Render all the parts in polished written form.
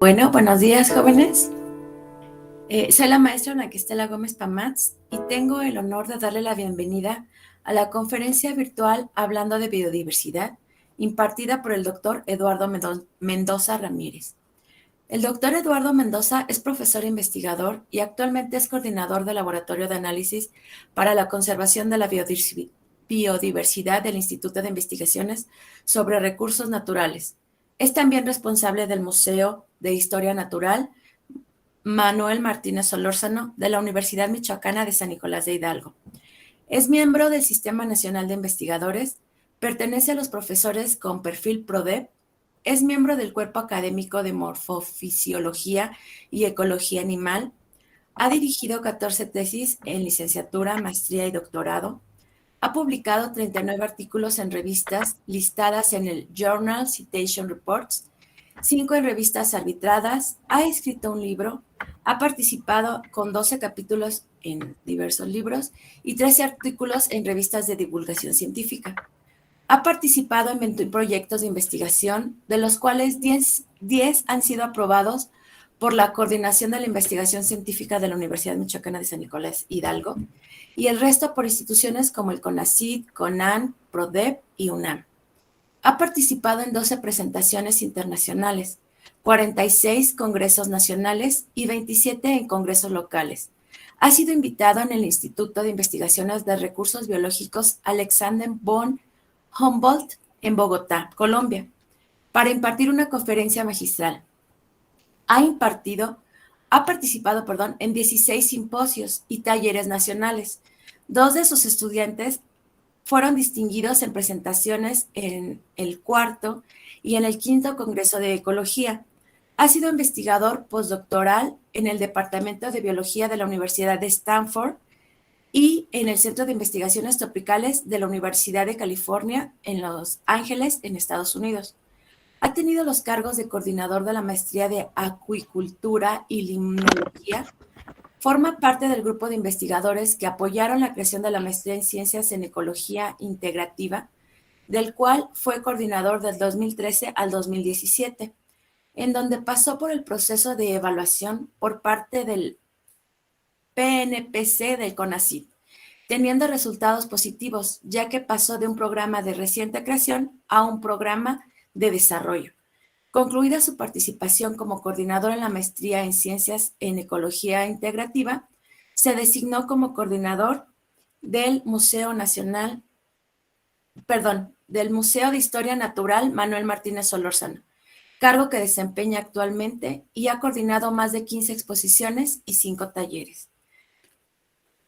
Bueno, buenos días, jóvenes. Soy la maestra Ana Cristela Gómez Pamats y tengo el honor de darle la bienvenida a la conferencia virtual Hablando de Biodiversidad, impartida por el doctor Eduardo Mendoza Ramírez. El doctor Eduardo Mendoza es profesor investigador y actualmente es coordinador del Laboratorio de Análisis para la Conservación de la Biodiversidad del Instituto de Investigaciones sobre Recursos Naturales. Es también responsable del Museo de Historia Natural Manuel Martínez Solórzano de la Universidad Michoacana de San Nicolás de Hidalgo. Es miembro del Sistema Nacional de Investigadores, pertenece a los profesores con perfil PRODEP, es miembro del Cuerpo Académico de Morfofisiología y Ecología Animal, ha dirigido 14 tesis en licenciatura, maestría y doctorado, ha publicado 39 artículos en revistas listadas en el Journal Citation Reports, 5 en revistas arbitradas, ha escrito un libro, ha participado con 12 capítulos en diversos libros y 13 artículos en revistas de divulgación científica. Ha participado en 21 proyectos de investigación, de los cuales 10 han sido aprobados por la Coordinación de la Investigación Científica de la Universidad Michoacana de San Nicolás Hidalgo, y el resto por instituciones como el CONACYT, CONAN, PRODEP y UNAM. Ha participado en 12 presentaciones internacionales, 46 congresos nacionales y 27 en congresos locales. Ha sido invitado en el Instituto de Investigaciones de Recursos Biológicos Alexander von Humboldt en Bogotá, Colombia, para impartir una conferencia magistral. Ha participado en 16 simposios y talleres nacionales. 2 de sus estudiantes fueron distinguidos en presentaciones en el 4º y en el 5º Congreso de Ecología. Ha sido investigador postdoctoral en el Departamento de Biología de la Universidad de Stanford y en el Centro de Investigaciones Tropicales de la Universidad de California en Los Ángeles, en Estados Unidos. Ha tenido los cargos de coordinador de la maestría de acuicultura y limnología. Forma parte del grupo de investigadores que apoyaron la creación de la maestría en Ciencias en Ecología Integrativa, del cual fue coordinador del 2013 al 2017, en donde pasó por el proceso de evaluación por parte del PNPC del CONACYT, teniendo resultados positivos, ya que pasó de un programa de reciente creación a un programa de desarrollo. Concluida su participación como coordinador en la maestría en Ciencias en Ecología Integrativa, se designó como coordinador del Museo de Historia Natural Manuel Martínez Solórzano, cargo que desempeña actualmente y ha coordinado más de 15 exposiciones y 5 talleres.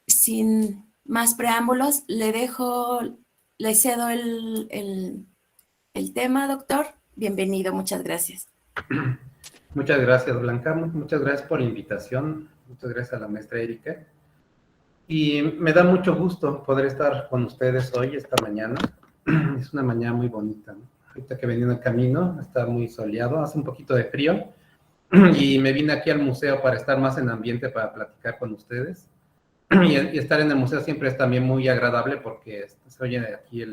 Sin más preámbulos, le cedo el tema, doctor. Bienvenido, muchas gracias. Muchas gracias, Blanca. Muchas gracias por la invitación. Muchas gracias a la maestra Erika. Y me da mucho gusto poder estar con ustedes hoy, esta mañana. Es una mañana muy bonita, ¿no? Ahorita que venía en el camino, está muy soleado, hace un poquito de frío. Y me vine aquí al museo para estar más en ambiente, para platicar con ustedes. Y estar en el museo siempre es también muy agradable porque se oyen aquí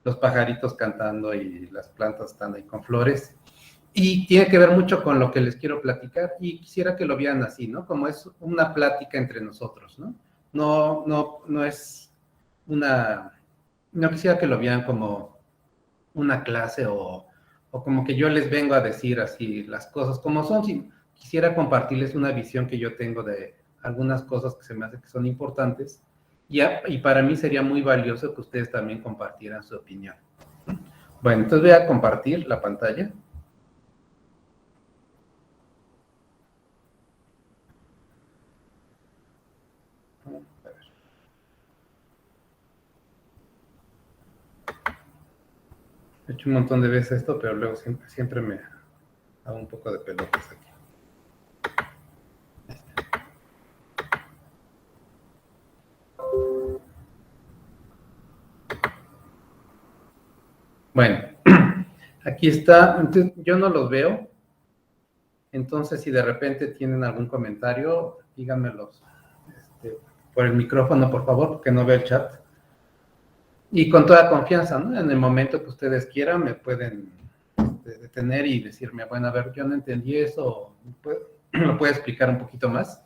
los pajaritos cantando y las plantas están ahí con flores. Y tiene que ver mucho con lo que les quiero platicar y quisiera que lo vieran así, ¿no? Como es una plática entre nosotros, ¿no? No es una... No quisiera que lo vieran como una clase o como que yo les vengo a decir así las cosas como son. Si quisiera compartirles una visión que yo tengo de algunas cosas que se me hace que son importantes y para mí sería muy valioso que ustedes también compartieran su opinión. Bueno, entonces voy a compartir la pantalla. He hecho un montón de veces esto, pero luego siempre me hago un poco de pelotas aquí. Bueno, aquí está. Entonces, yo no los veo. Entonces, si de repente tienen algún comentario, díganmelos por el micrófono, por favor, porque no veo el chat. Y con toda confianza, ¿no? En el momento que ustedes quieran, me pueden De detener y decirme, bueno, a ver, yo no entendí eso, ¿lo puede explicar un poquito más?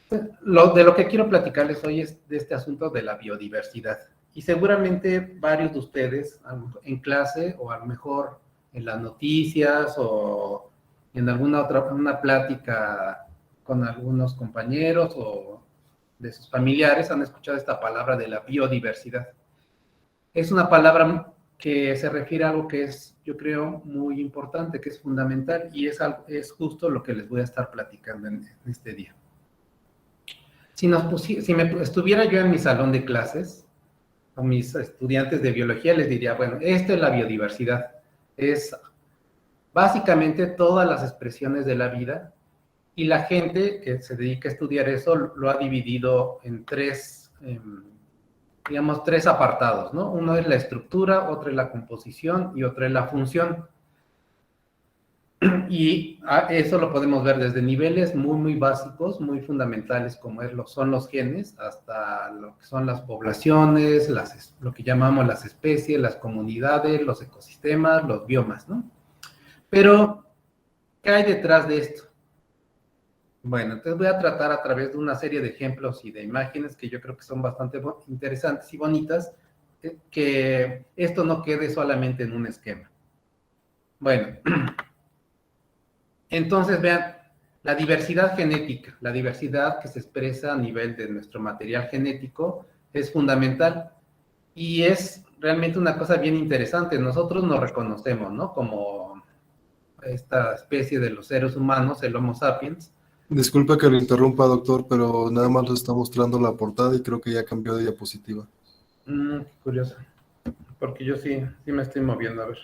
De lo que quiero platicarles hoy es de este asunto de la biodiversidad. Y seguramente varios de ustedes en clase o a lo mejor en las noticias o en alguna otra una plática con algunos compañeros o de sus familiares han escuchado esta palabra de la biodiversidad. Es una palabra que se refiere a algo que es, yo creo, muy importante, que es fundamental y es justo lo que les voy a estar platicando en este día. Si estuviera yo en mi salón de clases, a mis estudiantes de biología les diría, bueno, esto es la biodiversidad. Es básicamente todas las expresiones de la vida y la gente que se dedica a estudiar eso lo ha dividido en digamos, tres apartados, ¿no? Uno es la estructura, otro es la composición y otro es la función. Y eso lo podemos ver desde niveles muy, muy básicos, muy fundamentales, como son los genes, hasta lo que son las poblaciones, lo que llamamos las especies, las comunidades, los ecosistemas, los biomas, ¿no? Pero, ¿qué hay detrás de esto? Bueno, entonces voy a tratar a través de una serie de ejemplos y de imágenes que yo creo que son bastante interesantes y bonitas, que esto no quede solamente en un esquema. Bueno, entonces vean, la diversidad genética, la diversidad que se expresa a nivel de nuestro material genético es fundamental y es realmente una cosa bien interesante. Nosotros nos reconocemos, ¿no? Como esta especie de los seres humanos, el Homo sapiens. Disculpe que lo interrumpa, doctor, pero nada más nos está mostrando la portada y creo que ya cambió de diapositiva. Qué curioso, porque yo sí me estoy moviendo, a ver.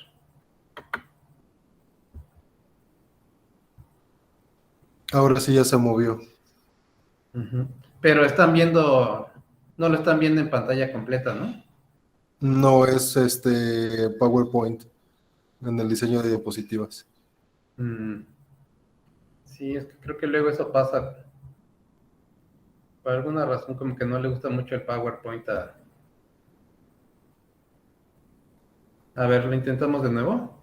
Ahora sí ya se movió. Pero no lo están viendo en pantalla completa, ¿no? No es PowerPoint en el diseño de diapositivas. Sí, es que creo que luego eso pasa. Por alguna razón como que no le gusta mucho el PowerPoint A ver, ¿lo intentamos de nuevo?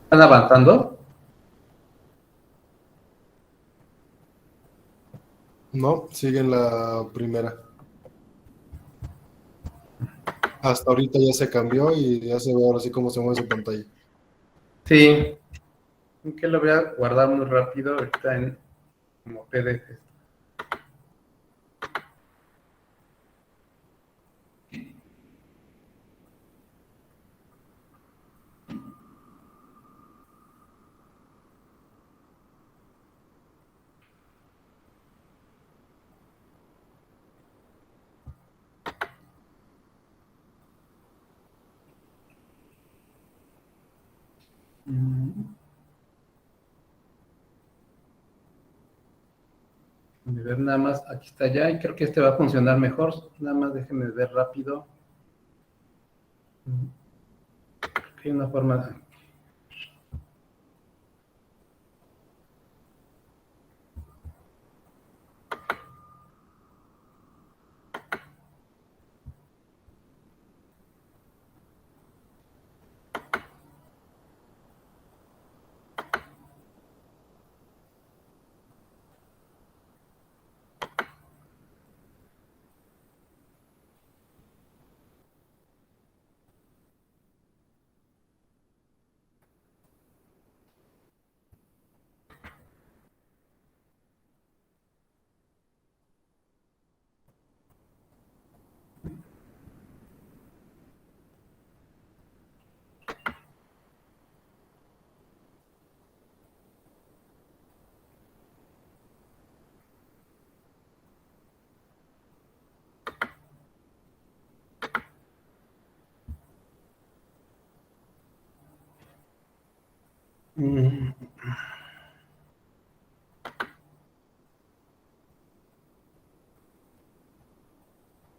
¿Están avanzando? No, sigue en la primera. Hasta ahorita ya se cambió y ya se ve ahora sí cómo se mueve su pantalla. Sí. Que lo voy a guardar muy rápido ahorita como PDF. A ver, nada más, aquí está ya, y creo que este va a funcionar mejor. Nada más déjenme ver rápido. Creo que hay una forma de...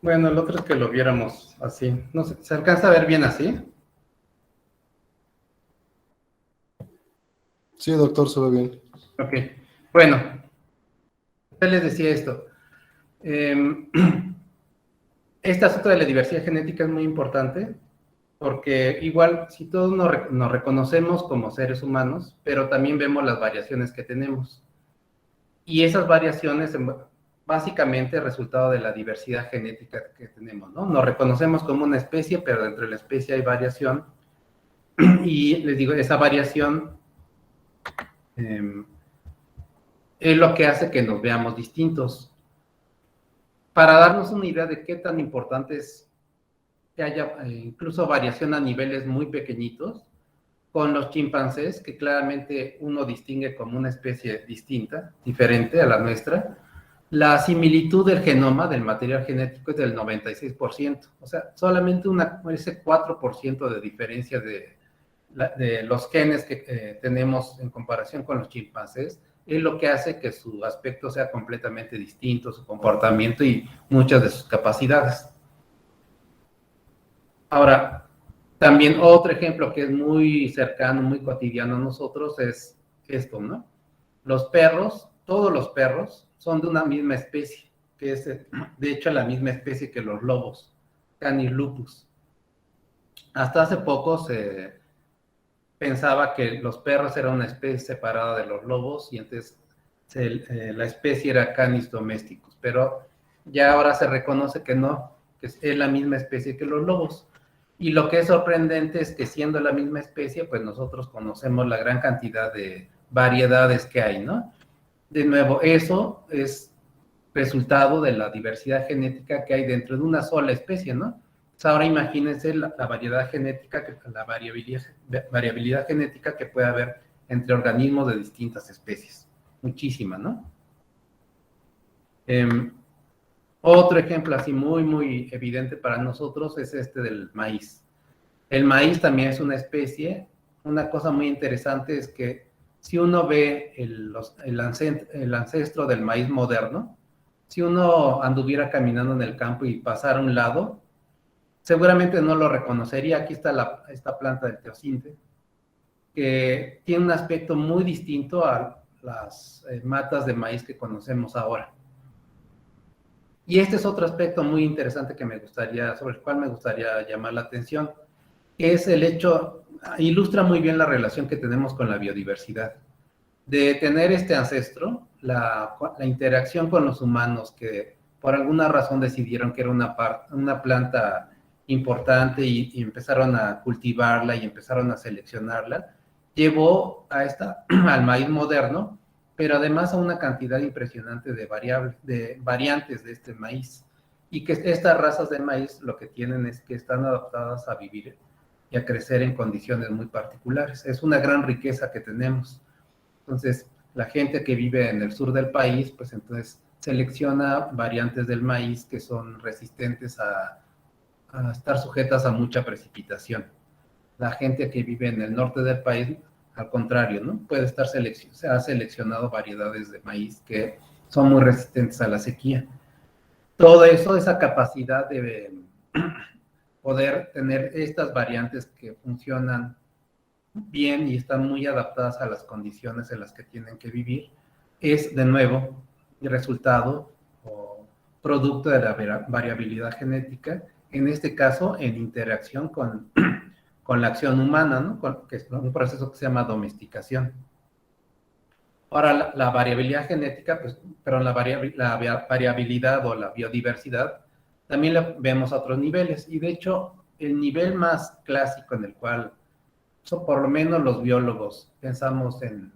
Bueno, el otro es que lo viéramos así. No sé, ¿se alcanza a ver bien así? Sí, doctor, se ve bien. Ok. Bueno, Ya les decía esto. Este asunto de la diversidad genética es muy importante porque igual si todos nos reconocemos como seres humanos, pero también vemos las variaciones que tenemos. Y esas variaciones básicamente resultado de la diversidad genética que tenemos, ¿no? Nos reconocemos como una especie, pero dentro de la especie hay variación. Y les digo, esa variación es lo que hace que nos veamos distintos. Para darnos una idea de qué tan importante es que haya incluso variación a niveles muy pequeñitos, con los chimpancés, que claramente uno distingue como una especie distinta, diferente a la nuestra, la similitud del genoma, del material genético, es del 96%. O sea, solamente ese 4% de diferencia de los genes que tenemos en comparación con los chimpancés es lo que hace que su aspecto sea completamente distinto, su comportamiento y muchas de sus capacidades. Ahora, también otro ejemplo que es muy cercano, muy cotidiano a nosotros es esto, ¿no? Los perros, todos los perros son de una misma especie, que es de hecho la misma especie que los lobos, Canis lupus. Hasta hace poco se pensaba que los perros eran una especie separada de los lobos y entonces la especie era Canis domesticus, pero ya ahora se reconoce que no, que es la misma especie que los lobos. Y lo que es sorprendente es que siendo la misma especie, pues nosotros conocemos la gran cantidad de variedades que hay, ¿no? De nuevo, eso es resultado de la diversidad genética que hay dentro de una sola especie, ¿no? Entonces ahora imagínense la variedad genética, la variabilidad genética que puede haber entre organismos de distintas especies. Muchísima, ¿no? Otro ejemplo así muy, muy evidente para nosotros es este del maíz. El maíz también es una especie. Una cosa muy interesante es que si uno ve el ancestro del maíz moderno, si uno anduviera caminando en el campo y pasara a un lado, seguramente no lo reconocería. Aquí está esta planta del teosinte, que tiene un aspecto muy distinto a las matas de maíz que conocemos ahora. Y este es otro aspecto muy interesante sobre el cual me gustaría llamar la atención, que es el hecho, ilustra muy bien la relación que tenemos con la biodiversidad, de tener este ancestro, la interacción con los humanos que por alguna razón decidieron que era una planta importante y empezaron a cultivarla y empezaron a seleccionarla, llevó al maíz moderno, pero además a una cantidad impresionante de variantes de este maíz. Y que estas razas de maíz lo que tienen es que están adaptadas a vivir y a crecer en condiciones muy particulares. Es una gran riqueza que tenemos. Entonces, la gente que vive en el sur del país, pues entonces selecciona variantes del maíz que son resistentes a estar sujetas a mucha precipitación. La gente que vive en el norte del país, al contrario, ¿no? Se ha seleccionado variedades de maíz que son muy resistentes a la sequía. Todo eso, esa capacidad de poder tener estas variantes que funcionan bien y están muy adaptadas a las condiciones en las que tienen que vivir, es de nuevo el resultado o producto de la variabilidad genética, en este caso en interacción con la acción humana, ¿no? Que es un proceso que se llama domesticación. Ahora, la variabilidad genética, pues, pero la variabilidad o la biodiversidad, también la vemos a otros niveles. Y de hecho, el nivel más clásico en el cual, por lo menos los biólogos, pensamos en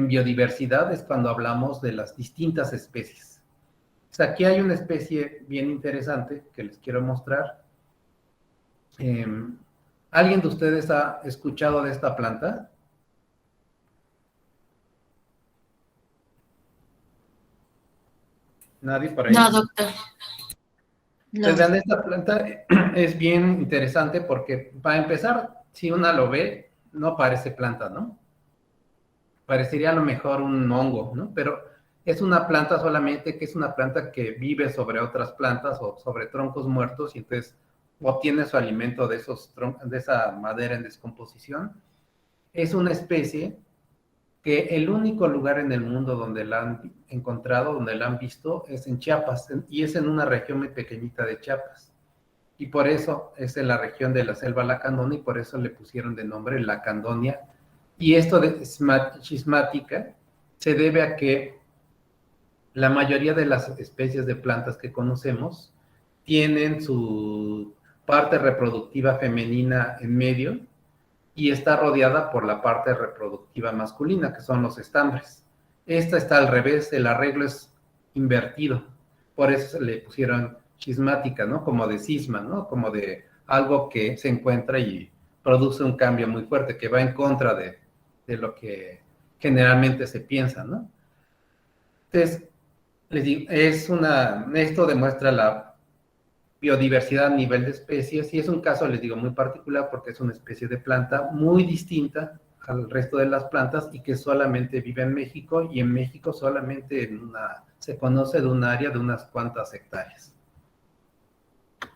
biodiversidad es cuando hablamos de las distintas especies. O sea, aquí hay una especie bien interesante que les quiero mostrar. ¿Alguien de ustedes ha escuchado de esta planta? ¿Nadie por ahí? No, doctor. No. Entonces, vean, esta planta es bien interesante porque, para empezar, si uno lo ve, no parece planta, ¿no? Parecería a lo mejor un hongo, ¿no? Pero es una planta solamente que es una planta que vive sobre otras plantas o sobre troncos muertos y entonces obtiene su alimento de esa madera en descomposición. Es una especie que el único lugar en el mundo donde la han encontrado, donde la han visto, es en Chiapas, y es en una región muy pequeñita de Chiapas. Y por eso es en la región de la selva lacandonia, y por eso le pusieron de nombre lacandonia. Y esto de schismática se debe a que la mayoría de las especies de plantas que conocemos tienen su parte reproductiva femenina en medio y está rodeada por la parte reproductiva masculina, que son los estambres. Esta está al revés, el arreglo es invertido. Por eso se le pusieron schismática, ¿no? Como de cisma, ¿no? Como de algo que se encuentra y produce un cambio muy fuerte, que va en contra de lo que generalmente se piensa, ¿no? Entonces, les digo, esto demuestra la biodiversidad a nivel de especies, y es un caso, les digo, muy particular porque es una especie de planta muy distinta al resto de las plantas y que solamente vive en México, y en México solamente se conoce de un área de unas cuantas hectáreas.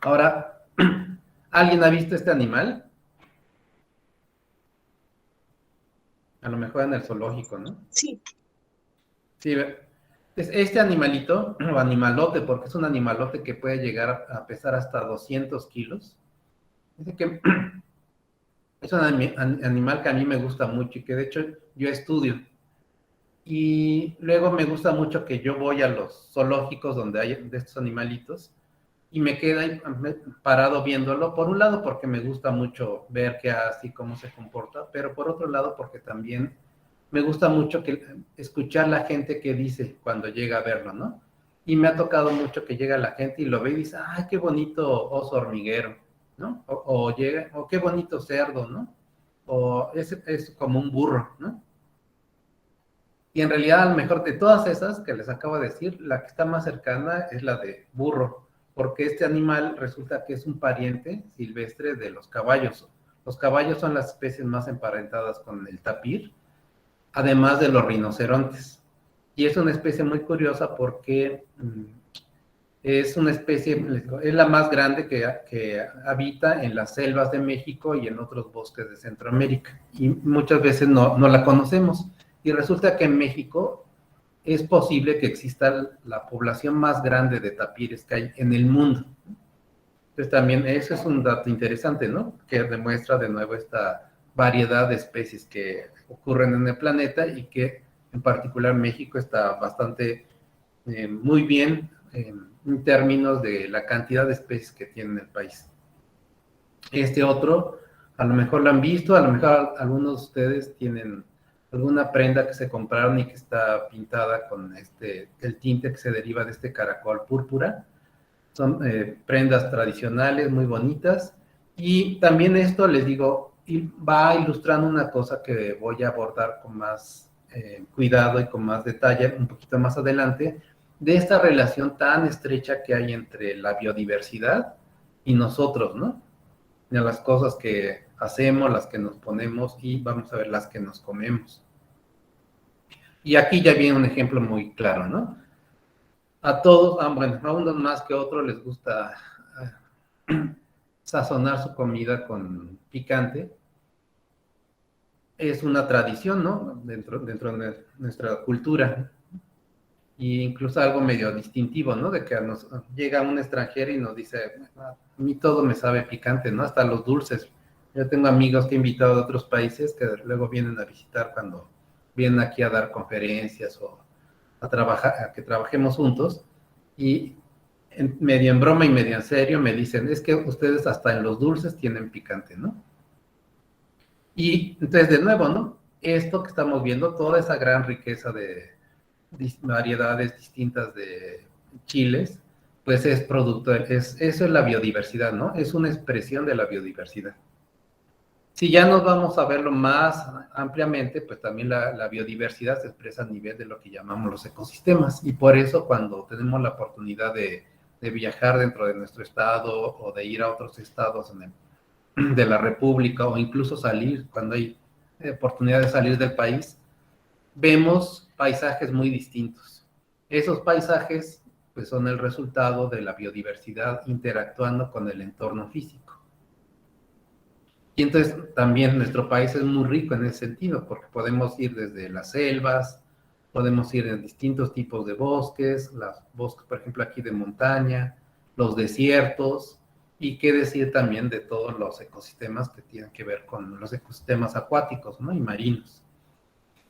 Ahora, ¿alguien ha visto este animal? A lo mejor en el zoológico, ¿no? Sí. Sí, este animalito, o animalote, porque es un animalote que puede llegar a pesar hasta 200 kilos, dice que es un animal que a mí me gusta mucho y que de hecho yo estudio. Y luego me gusta mucho que yo voy a los zoológicos donde hay de estos animalitos y me quedo ahí parado viéndolo. Por un lado porque me gusta mucho ver qué hace y cómo se comporta, pero por otro lado porque también me gusta mucho escuchar la gente que dice cuando llega a verlo, ¿no? Y me ha tocado mucho que llega la gente y lo ve y dice, ¡ay, qué bonito oso hormiguero!, ¿no? O qué bonito cerdo, ¿no? O es como un burro, ¿no? Y en realidad, a lo mejor de todas esas que les acabo de decir, la que está más cercana es la de burro, porque este animal resulta que es un pariente silvestre de los caballos. Los caballos son las especies más emparentadas con el tapir, además de los rinocerontes. Y es una especie muy curiosa porque es una especie, es la más grande que habita en las selvas de México y en otros bosques de Centroamérica. Y muchas veces no la conocemos. Y resulta que en México es posible que exista la población más grande de tapires que hay en el mundo. Entonces también eso es un dato interesante, ¿no? Que demuestra de nuevo esta variedad de especies que ocurren en el planeta y que en particular México está bastante muy bien en términos de la cantidad de especies que tiene en el país. Este otro, a lo mejor lo han visto, a lo mejor algunos de ustedes tienen alguna prenda que se compraron y que está pintada con el tinte que se deriva de este caracol púrpura. Son prendas tradicionales muy bonitas, y también esto, les digo, va ilustrando una cosa que voy a abordar con más cuidado y con más detalle un poquito más adelante, de esta relación tan estrecha que hay entre la biodiversidad y nosotros, ¿no? De las cosas que hacemos, las que nos ponemos y vamos a ver las que nos comemos. Y aquí ya viene un ejemplo muy claro, ¿no? A todos, bueno, a unos más que a otros les gusta sazonar su comida con picante. Es una tradición, ¿no? Dentro de nuestra cultura. Y incluso algo medio distintivo, ¿no? De que llega un extranjero y nos dice, a mí todo me sabe picante, ¿no? Hasta los dulces. Yo tengo amigos que he invitado de otros países que luego vienen a visitar cuando vienen aquí a dar conferencias o a que trabajemos juntos, y medio en broma y medio en serio me dicen, es que ustedes hasta en los dulces tienen picante, ¿no? Y entonces, de nuevo, ¿no? Esto que estamos viendo, toda esa gran riqueza de variedades distintas de chiles, pues es producto, eso es la biodiversidad, ¿no? Es una expresión de la biodiversidad. Si ya nos vamos a verlo más ampliamente, pues también la biodiversidad se expresa a nivel de lo que llamamos los ecosistemas, y por eso cuando tenemos la oportunidad de viajar dentro de nuestro estado o de ir a otros estados de la República, o incluso salir, cuando hay oportunidad de salir del país, vemos paisajes muy distintos. Esos paisajes pues son el resultado de la biodiversidad interactuando con el entorno físico. Y entonces también nuestro país es muy rico en ese sentido, porque podemos ir desde las selvas, podemos ir en distintos tipos de bosques, los bosques, por ejemplo, aquí de montaña, los desiertos, y qué decir también de todos los ecosistemas que tienen que ver con los ecosistemas acuáticos, ¿no? Y marinos.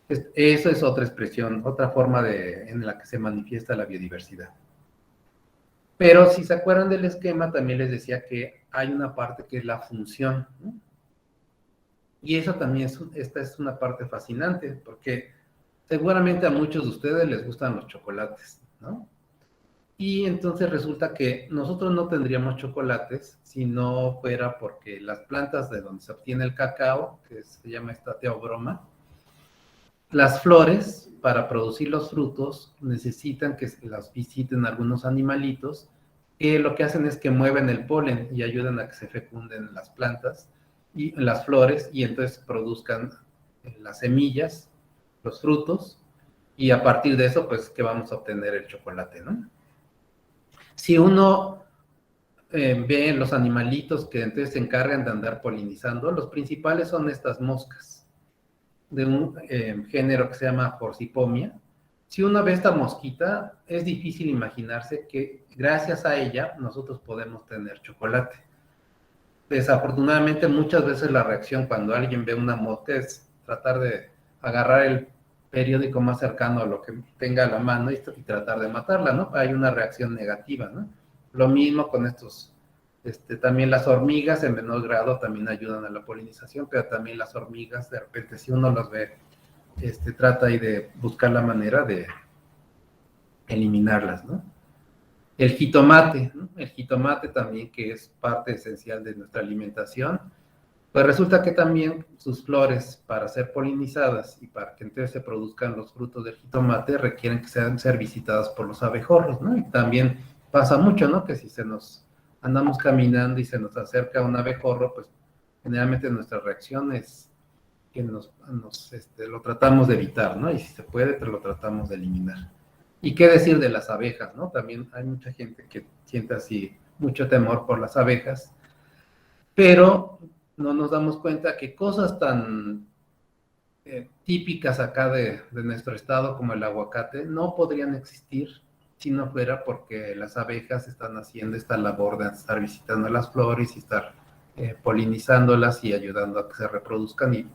Eso es otra expresión, otra forma en la que se manifiesta la biodiversidad. Pero si se acuerdan del esquema, también les decía que hay una parte que es la función, ¿no? Y eso también esta es una parte fascinante, porque seguramente a muchos de ustedes les gustan los chocolates, ¿no? Y entonces resulta que nosotros no tendríamos chocolates si no fuera porque las plantas de donde se obtiene el cacao, que se llama esta teobroma, las flores, para producir los frutos, necesitan que las visiten algunos animalitos, que lo que hacen es que mueven el polen y ayudan a que se fecunden las plantas y las flores, y entonces produzcan las semillas, los frutos, y a partir de eso, pues, que vamos a obtener el chocolate, ¿no? Si uno ve los animalitos que entonces se encargan de andar polinizando, los principales son estas moscas, de un género que se llama Forcipomia. Si uno ve esta mosquita, es difícil imaginarse que gracias a ella nosotros podemos tener chocolate. Desafortunadamente, muchas veces la reacción cuando alguien ve una mosca es tratar de agarrar el periódico más cercano a lo que tenga a la mano y tratar de matarla, ¿no? Hay una reacción negativa, ¿no? Lo mismo con estos, también las hormigas en menor grado también ayudan a la polinización, pero también las hormigas, de repente, si uno las ve, trata ahí de buscar la manera de eliminarlas, ¿no? El jitomate, ¿no? El jitomate también, que es parte esencial de nuestra alimentación, pues resulta que también sus flores, para ser polinizadas y para que entonces se produzcan los frutos del jitomate, requieren que sean ser visitadas por los abejorros, ¿no? Y también pasa mucho, ¿no? Que si andamos caminando y se nos acerca un abejorro, pues generalmente nuestra reacción es que lo tratamos de evitar, ¿no? Y si se puede, pues lo tratamos de eliminar. Y qué decir de las abejas, ¿no? También hay mucha gente que siente así mucho temor por las abejas, pero no nos damos cuenta que cosas tan típicas acá de nuestro estado como el aguacate no podrían existir si no fuera porque las abejas están haciendo esta labor de estar visitando las flores y estar polinizándolas y ayudando a que se reproduzcan y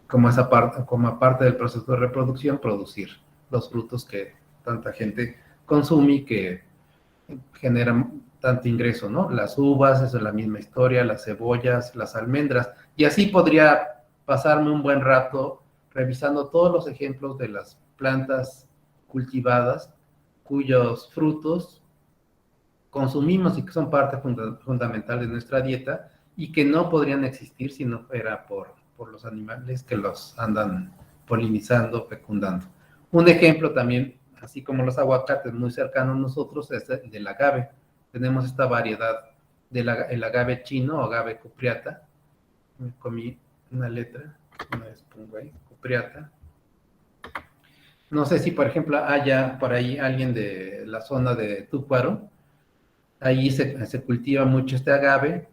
como parte del proceso de reproducción producir los frutos que tanta gente consume y que generan tanto ingreso, ¿no? Las uvas, eso es la misma historia, las cebollas, las almendras, y así podría pasarme un buen rato revisando todos los ejemplos de las plantas cultivadas cuyos frutos consumimos y que son parte fundamental de nuestra dieta y que no podrían existir si no fuera por los animales que los andan polinizando, fecundando. Un ejemplo también, así como los aguacates muy cercanos a nosotros, es el del agave. Tenemos esta variedad del agave chino o agave cupriata. Me comí una letra, una vez pongo ahí, cupriata. No sé si, por ejemplo, haya por ahí alguien de la zona de Túcuaro. Ahí se cultiva mucho este agave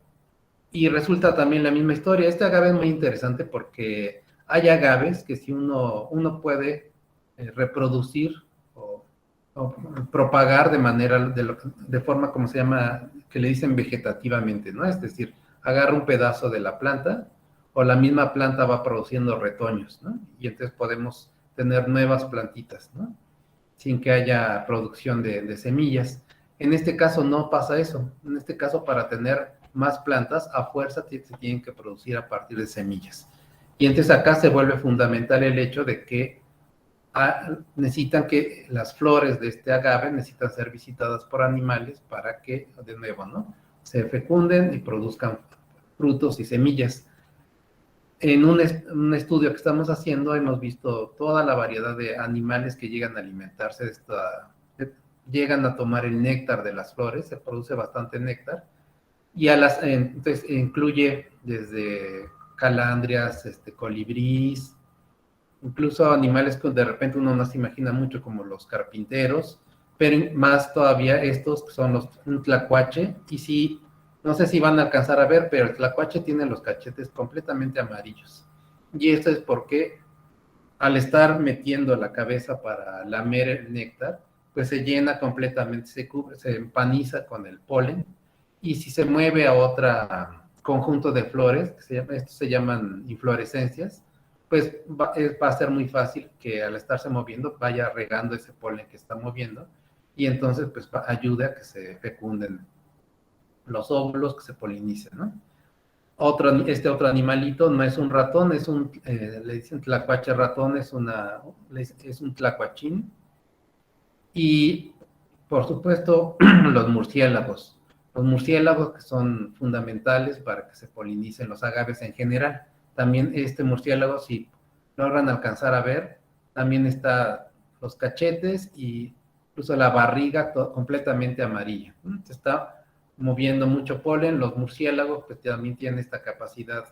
y resulta también la misma historia. Este agave es muy interesante porque hay agaves que si uno puede reproducir o propagar de forma como se llama, que le dicen vegetativamente, ¿no? Es decir, agarra un pedazo de la planta o la misma planta va produciendo retoños, ¿no? Y entonces podemos tener nuevas plantitas, ¿no? Sin que haya producción de semillas. En este caso no pasa eso. En este caso, para tener más plantas, a fuerza se tienen que producir a partir de semillas. Y entonces acá se vuelve fundamental el hecho de que necesitan que las flores de este agave necesitan ser visitadas por animales para que, de nuevo, ¿no? Se fecunden y produzcan frutos y semillas. En un estudio que estamos haciendo hemos visto toda la variedad de animales que llegan a alimentarse de llegan a tomar el néctar de las flores, se produce bastante néctar, y entonces incluye desde calandrias, colibrís, incluso animales que de repente uno no se imagina mucho como los carpinteros, pero más todavía estos que son un tlacuache, y si No sé si van a alcanzar a ver, pero el tlacuache tiene los cachetes completamente amarillos. Y esto es porque al estar metiendo la cabeza para lamer el néctar, pues se llena completamente, se cubre, se empaniza con el polen, y si se mueve a otro conjunto de flores, estos se llaman inflorescencias, pues va a ser muy fácil que al estarse moviendo vaya regando ese polen que está moviendo, y entonces pues ayuda a que se fecunden los óvulos, que se polinicen, ¿no? Este otro animalito no es un ratón, es le dicen tlacuache ratón, es un tlacuachín. Y, por supuesto, los murciélagos. Los murciélagos que son fundamentales para que se polinicen los agaves en general. También este murciélago, si logran alcanzar a ver, también está los cachetes y incluso la barriga completamente amarilla. Se está moviendo mucho polen. Los murciélagos pues también tienen esta capacidad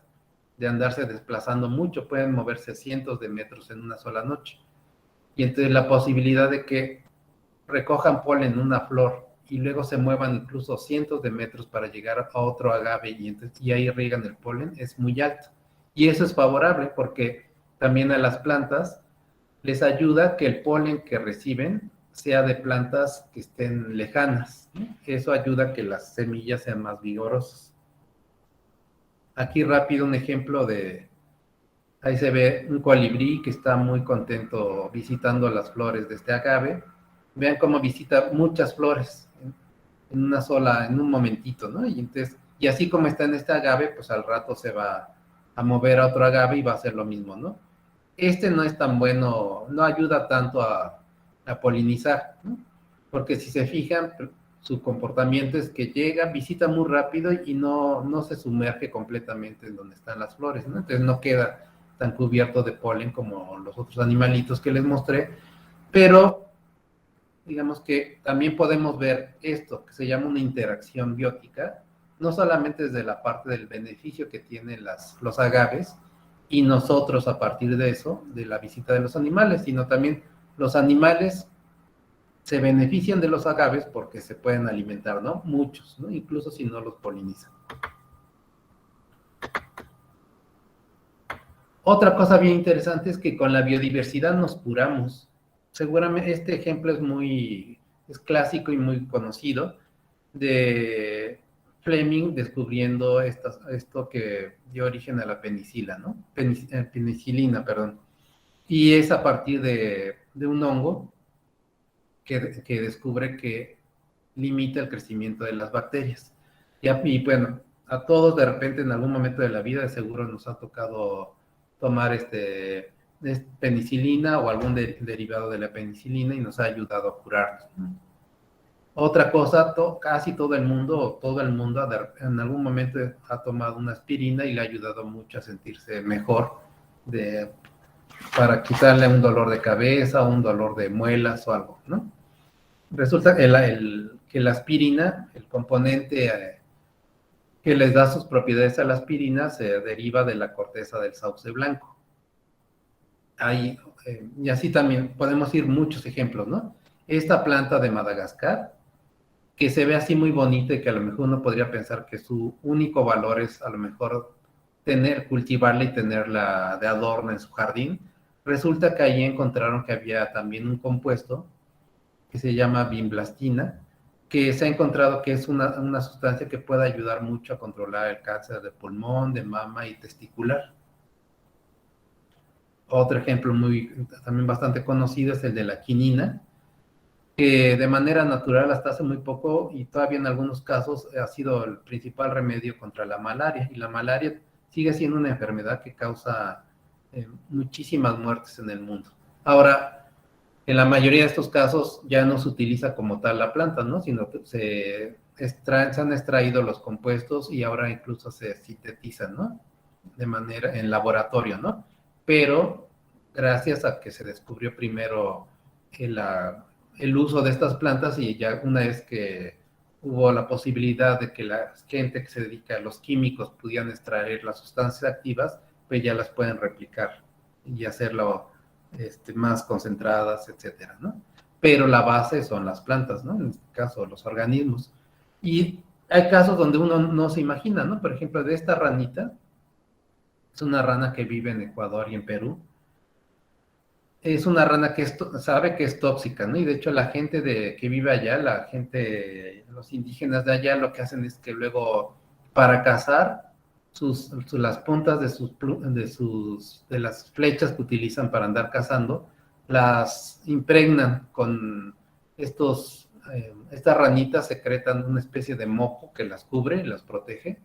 de andarse desplazando mucho, pueden moverse cientos de metros en una sola noche. Y entonces la posibilidad de que recojan polen en una flor y luego se muevan incluso cientos de metros para llegar a otro agave y ahí riegan el polen es muy alto. Y eso es favorable porque también a las plantas les ayuda que el polen que reciben sea de plantas que estén lejanas. Eso ayuda a que las semillas sean más vigorosas. Aquí rápido un ejemplo ahí se ve un colibrí que está muy contento visitando las flores de este agave. Vean cómo visita muchas flores en un momentito, ¿no? Y así como está en este agave, pues al rato se va a mover a otro agave y va a hacer lo mismo, ¿no? Este no es tan bueno, no ayuda tanto a polinizar, ¿no? Porque si se fijan, su comportamiento es que llega, visita muy rápido y no se sumerge completamente en donde están las flores, ¿no? Entonces no queda tan cubierto de polen como los otros animalitos que les mostré, pero digamos que también podemos ver esto, que se llama una interacción biótica, no solamente desde la parte del beneficio que tienen los agaves, y nosotros a partir de eso, de la visita de los animales, sino también los animales se benefician de los agaves porque se pueden alimentar, ¿no? Muchos, ¿no? Incluso si no los polinizan. Otra cosa bien interesante es que con la biodiversidad nos curamos. Seguramente este ejemplo es clásico y muy conocido, de Fleming descubriendo esto que dio origen a la penicilina, ¿no? Penicilina, perdón. Y es a partir de un hongo que descubre que limita el crecimiento de las bacterias. Y bueno, a todos de repente en algún momento de la vida de seguro nos ha tocado tomar penicilina o algún derivado de la penicilina y nos ha ayudado a curarnos. Otra cosa, casi todo el mundo en algún momento ha tomado una aspirina y le ha ayudado mucho a sentirse mejor para quitarle un dolor de cabeza, un dolor de muelas o algo, ¿no? Resulta que la aspirina, el componente que les da sus propiedades a la aspirina, se deriva de la corteza del sauce blanco. Y así también podemos ir muchos ejemplos, ¿no? Esta planta de Madagascar, que se ve así muy bonita y que a lo mejor uno podría pensar que su único valor es a lo mejor cultivarla y tenerla de adorno en su jardín, resulta que ahí encontraron que había también un compuesto que se llama vinblastina, que se ha encontrado que es una sustancia que puede ayudar mucho a controlar el cáncer de pulmón, de mama y testicular. Otro ejemplo también bastante conocido es el de la quinina, que de manera natural hasta hace muy poco y todavía en algunos casos ha sido el principal remedio contra la malaria. Y la malaria sigue siendo una enfermedad que causa muchísimas muertes en el mundo. Ahora, en la mayoría de estos casos ya no se utiliza como tal la planta, ¿no? Sino que se han extraído los compuestos y ahora incluso se sintetizan, ¿no? En laboratorio, ¿no? Pero gracias a que se descubrió primero el uso de estas plantas y ya una vez que hubo la posibilidad de que la gente que se dedica a los químicos pudieran extraer las sustancias activas, pues ya las pueden replicar y hacerlo más concentradas, etcétera, ¿no? Pero la base son las plantas, ¿no? En este caso, los organismos. Y hay casos donde uno no se imagina, ¿no? Por ejemplo, de esta ranita, es una rana que vive en Ecuador y en Perú. Es una rana que sabe que es tóxica, ¿no? Y de hecho la gente que vive allá, los indígenas de allá, lo que hacen es que luego, para cazar, las puntas de las flechas que utilizan para andar cazando, las impregnan con estas ranitas secretan una especie de moco que las cubre y las protege.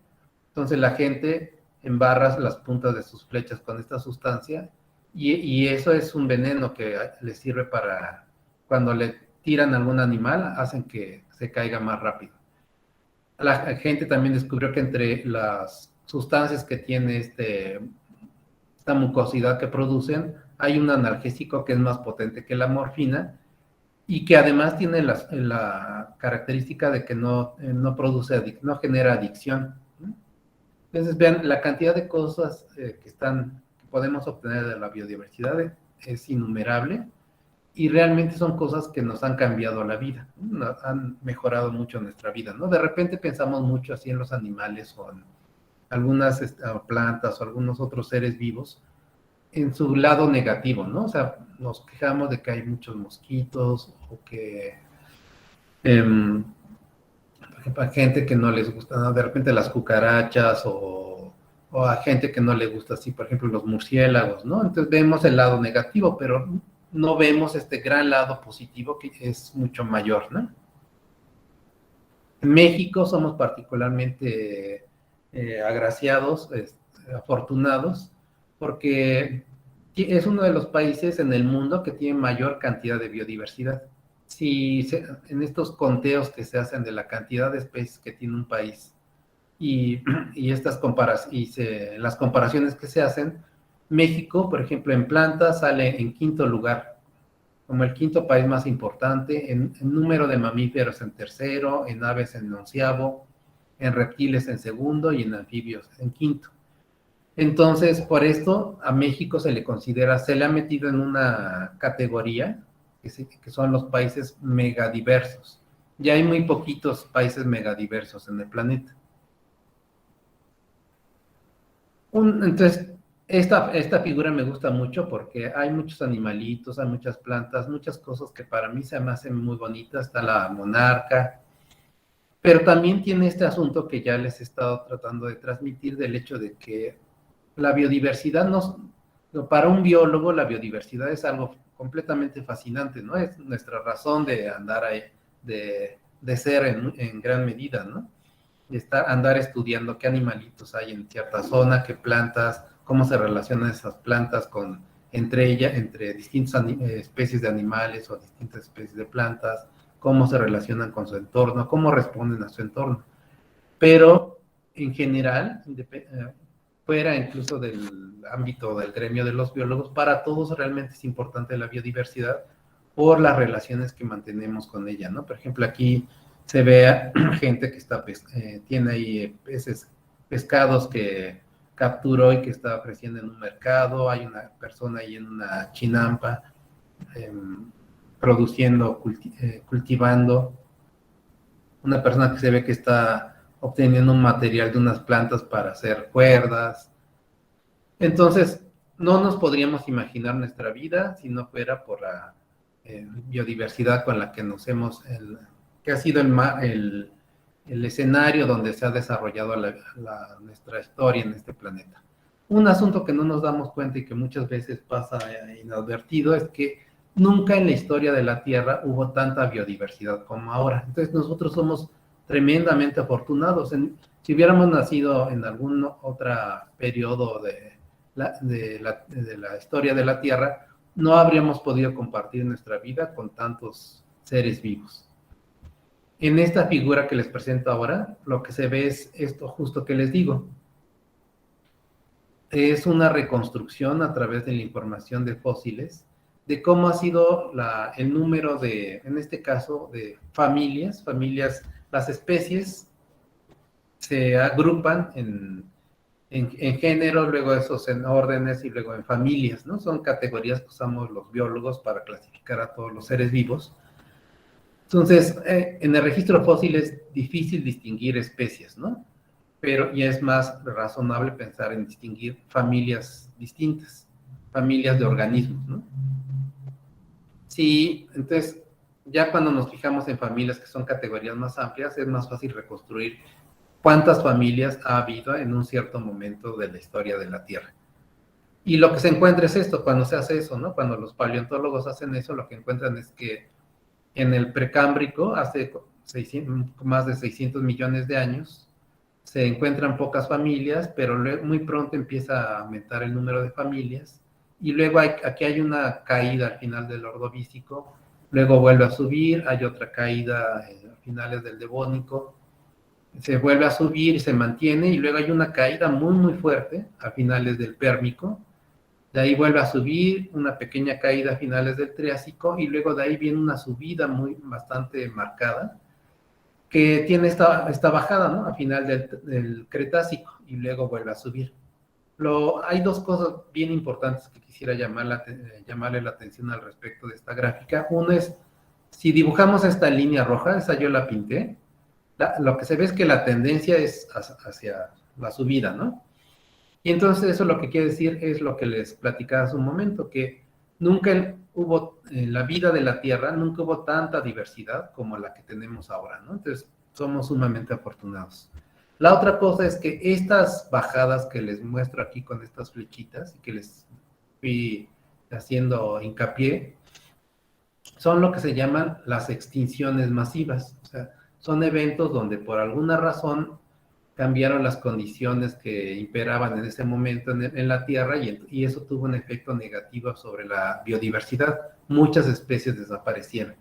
Entonces la gente embarra las puntas de sus flechas con esta sustancia y eso es un veneno que les sirve para cuando le tiran a algún animal, hacen que se caiga más rápido. La gente también descubrió que entre las sustancias que tiene esta mucosidad que producen, hay un analgésico que es más potente que la morfina y que además tiene la característica de que no genera adicción. Entonces, vean, la cantidad de cosas que podemos obtener de la biodiversidad es innumerable y realmente son cosas que nos han cambiado la vida, ¿no? Han mejorado mucho nuestra vida, ¿no? De repente pensamos mucho así en los animales o en algunas plantas o algunos otros seres vivos en su lado negativo, ¿no? O sea, nos quejamos de que hay muchos mosquitos o que por ejemplo, a gente que no les gusta, ¿no? De repente las cucarachas o a gente que no le gusta así, por ejemplo, los murciélagos, ¿no? Entonces vemos el lado negativo, pero no vemos este gran lado positivo que es mucho mayor, ¿no? En México somos particularmente agraciados, afortunados, porque es uno de los países en el mundo que tiene mayor cantidad de biodiversidad. En estos conteos que se hacen de la cantidad de especies que tiene un país y las comparaciones que se hacen, México, por ejemplo, en plantas sale en quinto lugar, como el quinto país más importante, en número de mamíferos en tercero, en aves en onceavo, en reptiles en segundo y en anfibios en quinto. Entonces, por esto a México se le ha metido en una categoría que son los países megadiversos. Ya hay muy poquitos países megadiversos en el planeta. Entonces, esta figura me gusta mucho porque hay muchos animalitos, hay muchas plantas, muchas cosas que para mí se me hacen muy bonitas. Está la monarca, pero también tiene este asunto que ya les he estado tratando de transmitir del hecho de que la biodiversidad para un biólogo la biodiversidad es algo completamente fascinante, ¿no? Es nuestra razón de andar ahí, de ser en gran medida, ¿no? De andar estudiando qué animalitos hay en cierta zona, qué plantas, cómo se relacionan esas plantas entre distintas especies de animales o distintas especies de plantas, cómo se relacionan con su entorno, cómo responden a su entorno. Pero en general, fuera incluso del ámbito del gremio de los biólogos, para todos realmente es importante la biodiversidad por las relaciones que mantenemos con ella, ¿no? Por ejemplo, aquí se ve a gente que tiene ahí pescados que capturó y que está ofreciendo en un mercado, hay una persona ahí en una chinampa produciendo, cultivando, una persona que se ve que está obteniendo un material de unas plantas para hacer cuerdas. Entonces, no nos podríamos imaginar nuestra vida si no fuera por la biodiversidad con la que que ha sido el escenario donde se ha desarrollado nuestra historia en este planeta. Un asunto que no nos damos cuenta y que muchas veces pasa inadvertido es que nunca en la historia de la Tierra hubo tanta biodiversidad como ahora. Entonces nosotros somos tremendamente afortunados. Si hubiéramos nacido en algún otro periodo de la historia de la Tierra, no habríamos podido compartir nuestra vida con tantos seres vivos. En esta figura que les presento ahora, lo que se ve es esto justo que les digo. Es una reconstrucción a través de la información de fósiles de cómo ha sido el número en este caso, de familias, las especies se agrupan en géneros, luego esos en órdenes y luego en familias, ¿no? Son categorías que usamos los biólogos para clasificar a todos los seres vivos. Entonces, en el registro fósil es difícil distinguir especies, ¿no? Pero ya es más razonable pensar en distinguir familias distintas, familias de organismos, ¿no? Sí, entonces, ya cuando nos fijamos en familias que son categorías más amplias, es más fácil reconstruir cuántas familias ha habido en un cierto momento de la historia de la Tierra. Y lo que se encuentra es esto, cuando se hace eso, ¿no? Cuando los paleontólogos hacen eso, lo que encuentran es que en el precámbrico, hace 600, más de 600 millones de años, se encuentran pocas familias, pero muy pronto empieza a aumentar el número de familias, y luego aquí hay una caída al final del Ordovícico, luego vuelve a subir, hay otra caída a finales del Devónico, se vuelve a subir y se mantiene, y luego hay una caída muy, muy fuerte a finales del Pérmico, de ahí vuelve a subir, una pequeña caída a finales del Triásico, y luego de ahí viene una subida bastante marcada, que tiene esta bajada, ¿no? A final del Cretácico, y luego vuelve a subir. Hay dos cosas bien importantes que quisiera llamarle la atención al respecto de esta gráfica. Uno es, si dibujamos esta línea roja, esa yo la pinté, lo que se ve es que la tendencia es hacia la subida, ¿no? Y entonces eso lo que quiere decir es lo que les platicaba hace un momento, que nunca hubo, en la vida de la Tierra, nunca hubo tanta diversidad como la que tenemos ahora, ¿no? Entonces somos sumamente afortunados. La otra cosa es que estas bajadas que les muestro aquí con estas flechitas y que les fui haciendo hincapié, son lo que se llaman las extinciones masivas. O sea, son eventos donde por alguna razón cambiaron las condiciones que imperaban en ese momento en la Tierra, y eso tuvo un efecto negativo sobre la biodiversidad. Muchas especies desaparecieron.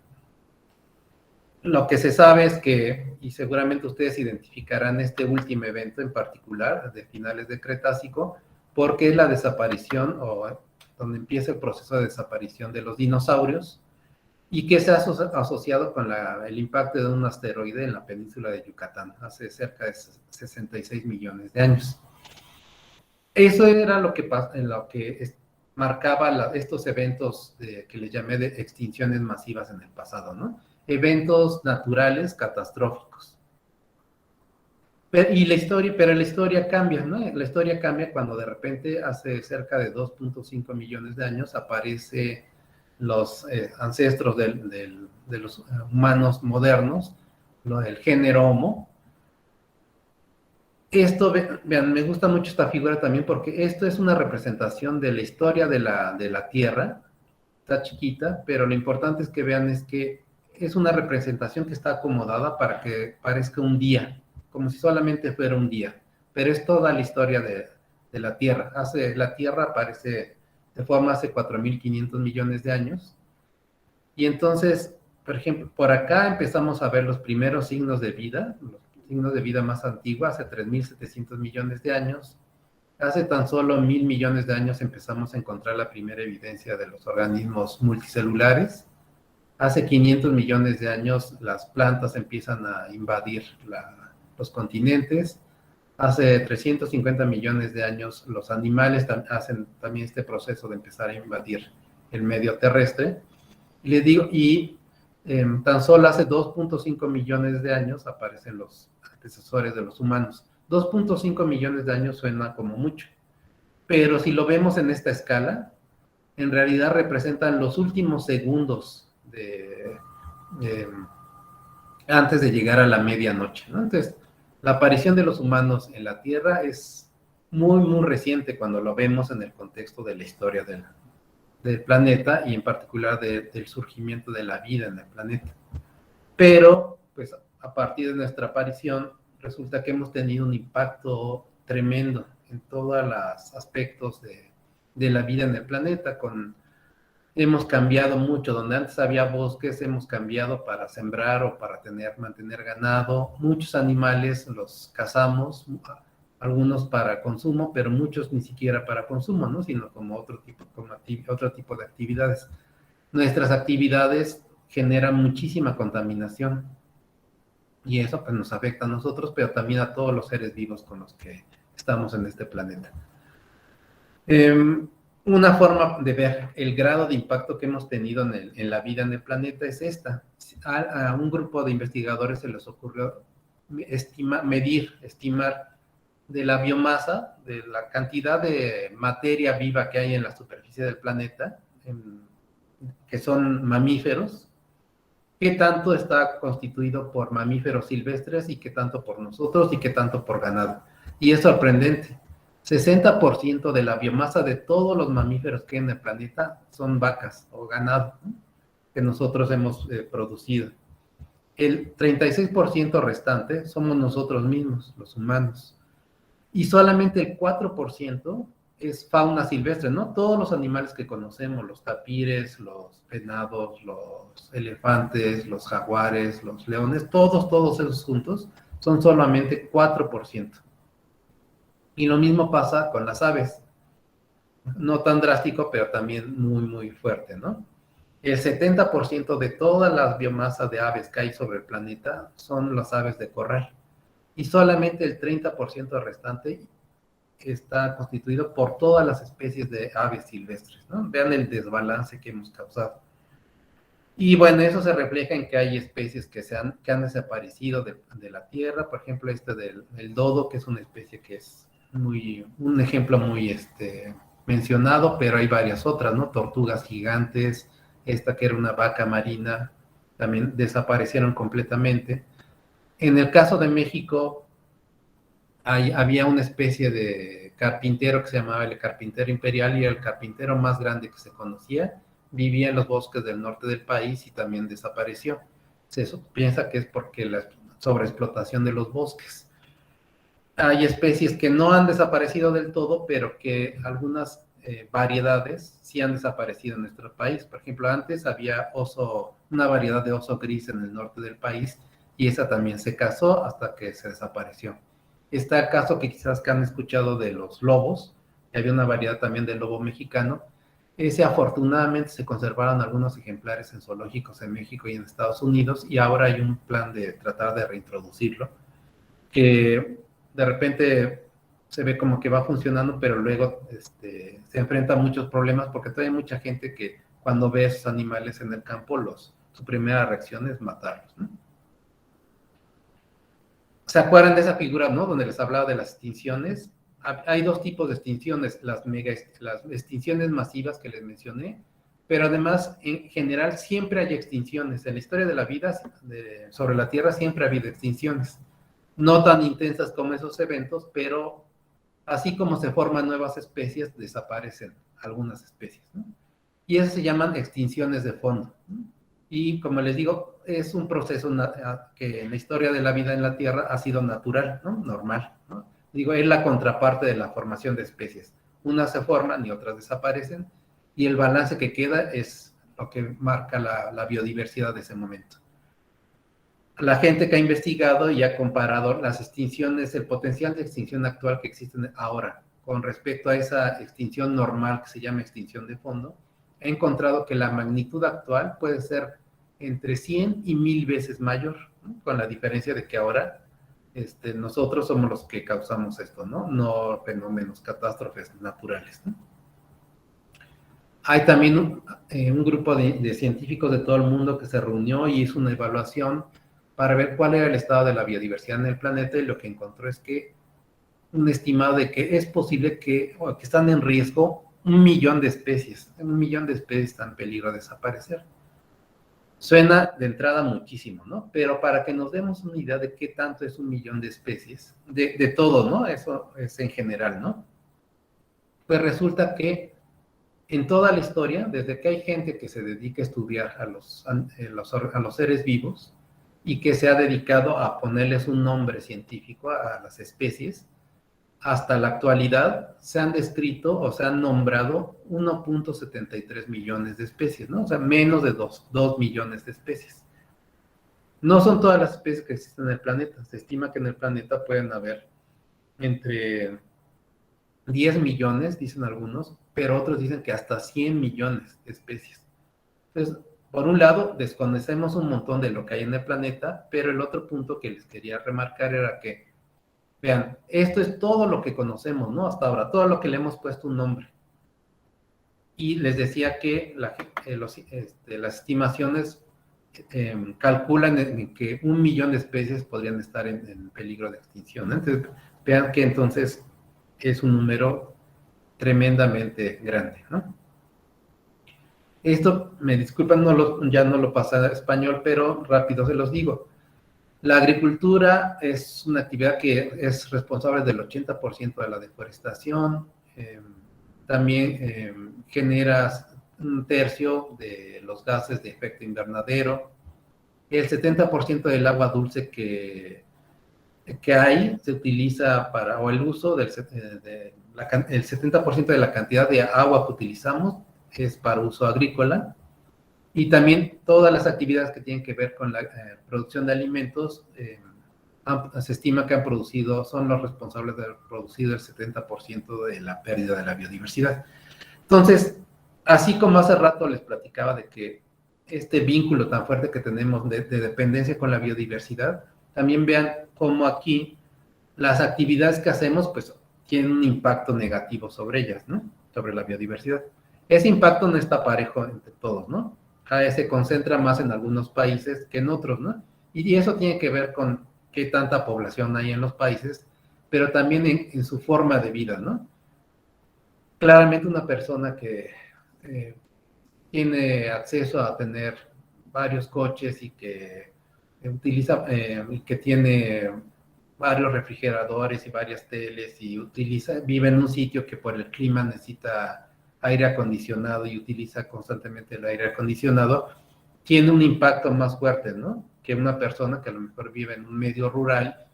Lo que se sabe es que, y seguramente ustedes identificarán este último evento en particular, de finales del Cretácico, porque es la desaparición, o donde empieza el proceso de desaparición de los dinosaurios, y que se ha asociado con el impacto de un asteroide en la península de Yucatán, hace cerca de 66 millones de años. Eso era lo que marcaba estos eventos que les llamé de extinciones masivas en el pasado, ¿no? Eventos naturales catastróficos. Pero la historia cambia, ¿no? La historia cambia cuando de repente, hace cerca de 2.5 millones de años, aparece los ancestros de los humanos modernos, el género Homo. Esto, vean, me gusta mucho esta figura también porque esto es una representación de la historia de la Tierra. Está chiquita, pero lo importante es que vean es que es una representación que está acomodada para que parezca un día, como si solamente fuera un día, pero es toda la historia de la Tierra. La Tierra aparece de forma hace 4.500 millones de años, y entonces, por ejemplo, por acá empezamos a ver los primeros signos de vida, los signos de vida más antiguos, hace 3.700 millones de años. Hace tan solo 1.000 millones de años empezamos a encontrar la primera evidencia de los organismos multicelulares. Hace 500 millones de años las plantas empiezan a invadir los continentes. Hace 350 millones de años los animales hacen también este proceso de empezar a invadir el medio terrestre. Y les digo, tan solo hace 2.5 millones de años aparecen los antecesores de los humanos. 2.5 millones de años suena como mucho, pero si lo vemos en esta escala, en realidad representan los últimos segundos antes de llegar a la medianoche, ¿no? Entonces, la aparición de los humanos en la Tierra es muy, muy reciente cuando lo vemos en el contexto de la historia del planeta, y en particular del surgimiento de la vida en el planeta. Pero, pues, a partir de nuestra aparición, resulta que hemos tenido un impacto tremendo en todos los aspectos de la vida en el planeta. Hemos cambiado mucho. Donde antes había bosques, hemos cambiado para sembrar o para mantener ganado. Muchos animales los cazamos, algunos para consumo, pero muchos ni siquiera para consumo, ¿no? Sino como otro tipo de actividades. Nuestras actividades generan muchísima contaminación, y eso pues nos afecta a nosotros, pero también a todos los seres vivos con los que estamos en este planeta. Una forma de ver el grado de impacto que hemos tenido en la vida en el planeta es esta. A un grupo de investigadores se les ocurrió estimar de la biomasa, de la cantidad de materia viva que hay en la superficie del planeta, que son mamíferos, qué tanto está constituido por mamíferos silvestres y qué tanto por nosotros y qué tanto por ganado. Y es sorprendente. 60% de la biomasa de todos los mamíferos que hay en el planeta son vacas o ganado, ¿no?, que nosotros hemos producido. El 36% restante somos nosotros mismos, los humanos. Y solamente el 4% es fauna silvestre, ¿no? Todos los animales que conocemos, los tapires, los venados, los elefantes, los jaguares, los leones, todos esos juntos son solamente 4%. Y lo mismo pasa con las aves. No tan drástico, pero también muy, muy fuerte, ¿no? El 70% de todas las biomasas de aves que hay sobre el planeta son las aves de corral. Y solamente el 30% restante está constituido por todas las especies de aves silvestres, ¿no? Vean el desbalance que hemos causado. Y bueno, eso se refleja en que hay especies que han desaparecido de la Tierra. Por ejemplo, del dodo, que es una especie que es un ejemplo muy mencionado, pero hay varias otras, ¿no? Tortugas gigantes, esta que era una vaca marina, también desaparecieron completamente. En el caso de México, había una especie de carpintero que se llamaba el carpintero imperial, y el carpintero más grande que se conocía vivía en los bosques del norte del país y también desapareció. Se piensa que es porque la sobreexplotación de los bosques. Hay especies que no han desaparecido del todo, pero que algunas variedades sí han desaparecido en nuestro país. Por ejemplo, antes había una variedad de oso gris en el norte del país, y esa también se cazó hasta que se desapareció. Está el caso que quizás que han escuchado de los lobos, había una variedad también del lobo mexicano. Ese afortunadamente se conservaron algunos ejemplares en zoológicos en México y en Estados Unidos, y ahora hay un plan de tratar de reintroducirlo, que de repente se ve como que va funcionando, pero luego se enfrenta a muchos problemas, porque todavía hay mucha gente que cuando ve a esos animales en el campo, su primera reacción es matarlos, ¿no? ¿Se acuerdan de esa figura, no?, donde les hablaba de las extinciones? Hay dos tipos de extinciones: las extinciones masivas que les mencioné, pero además, en general, siempre hay extinciones. En la historia de la vida sobre la Tierra siempre ha habido extinciones. No tan intensas como esos eventos, pero así como se forman nuevas especies, desaparecen algunas especies, ¿no? Y esas se llaman extinciones de fondo, ¿no? Y como les digo, es un proceso que en la historia de la vida en la Tierra ha sido natural, ¿no? Normal, ¿no? Digo, es la contraparte de la formación de especies. Unas se forman y otras desaparecen, y el balance que queda es lo que marca la biodiversidad de ese momento. La gente que ha investigado y ha comparado las extinciones, el potencial de extinción actual que existen ahora con respecto a esa extinción normal que se llama extinción de fondo, ha encontrado que la magnitud actual puede ser entre 100 y 1000 veces mayor, ¿no? Con la diferencia de que ahora nosotros somos los que causamos esto, ¿no? No fenómenos, catástrofes naturales, ¿no? Hay también un grupo de científicos de todo el mundo que se reunió y hizo una evaluación para ver cuál era el estado de la biodiversidad en el planeta, y lo que encontró es que un estimado de que es posible que están en riesgo 1 millón de especies. 1 millón de especies están en peligro de desaparecer. Suena de entrada muchísimo, ¿no? Pero para que nos demos una idea de qué tanto es 1 millón de especies, de todo, ¿no? Eso es en general, ¿no? Pues resulta que en toda la historia, desde que hay gente que se dedica a estudiar a los seres vivos y que se ha dedicado a ponerles un nombre científico a las especies, hasta la actualidad se han descrito o se han nombrado 1.73 millones de especies, ¿no? O sea, menos de 2 millones de especies. No son todas las especies que existen en el planeta. Se estima que en el planeta pueden haber entre 10 millones, dicen algunos, pero otros dicen que hasta 100 millones de especies. Entonces, por un lado, desconocemos un montón de lo que hay en el planeta, pero el otro punto que les quería remarcar era que, vean, esto es todo lo que conocemos, ¿no? Hasta ahora, todo lo que le hemos puesto un nombre. y les decía que las estimaciones calculan en que 1 millón de especies podrían estar en peligro de extinción. Entonces, vean que entonces es un número tremendamente grande, ¿no? Esto, me disculpan, ya no lo pasé a español, pero rápido se los digo. La agricultura es una actividad que es responsable del 80% de la deforestación, también genera 1/3 de los gases de efecto invernadero. El 70% del agua dulce que hay se utiliza o el uso el 70% de la cantidad de agua que utilizamos es para uso agrícola. Y también todas las actividades que tienen que ver con la producción de alimentos, se estima que son los responsables de haber producido el 70% de la pérdida de la biodiversidad. Entonces, así como hace rato les platicaba de que este vínculo tan fuerte que tenemos de dependencia con la biodiversidad, también vean cómo aquí las actividades que hacemos pues tienen un impacto negativo sobre ellas, ¿no? Sobre la biodiversidad. Ese impacto no está parejo entre todos, ¿no? Se concentra más en algunos países que en otros, ¿no? Y eso tiene que ver con qué tanta población hay en los países, pero también en su forma de vida, ¿no? Claramente una persona que tiene acceso a tener varios coches y que utiliza y que tiene varios refrigeradores y varias teles y vive en un sitio que por el clima necesita aire acondicionado y utiliza constantemente el aire acondicionado, tiene un impacto más fuerte, ¿no? Que una persona que a lo mejor vive en un medio rural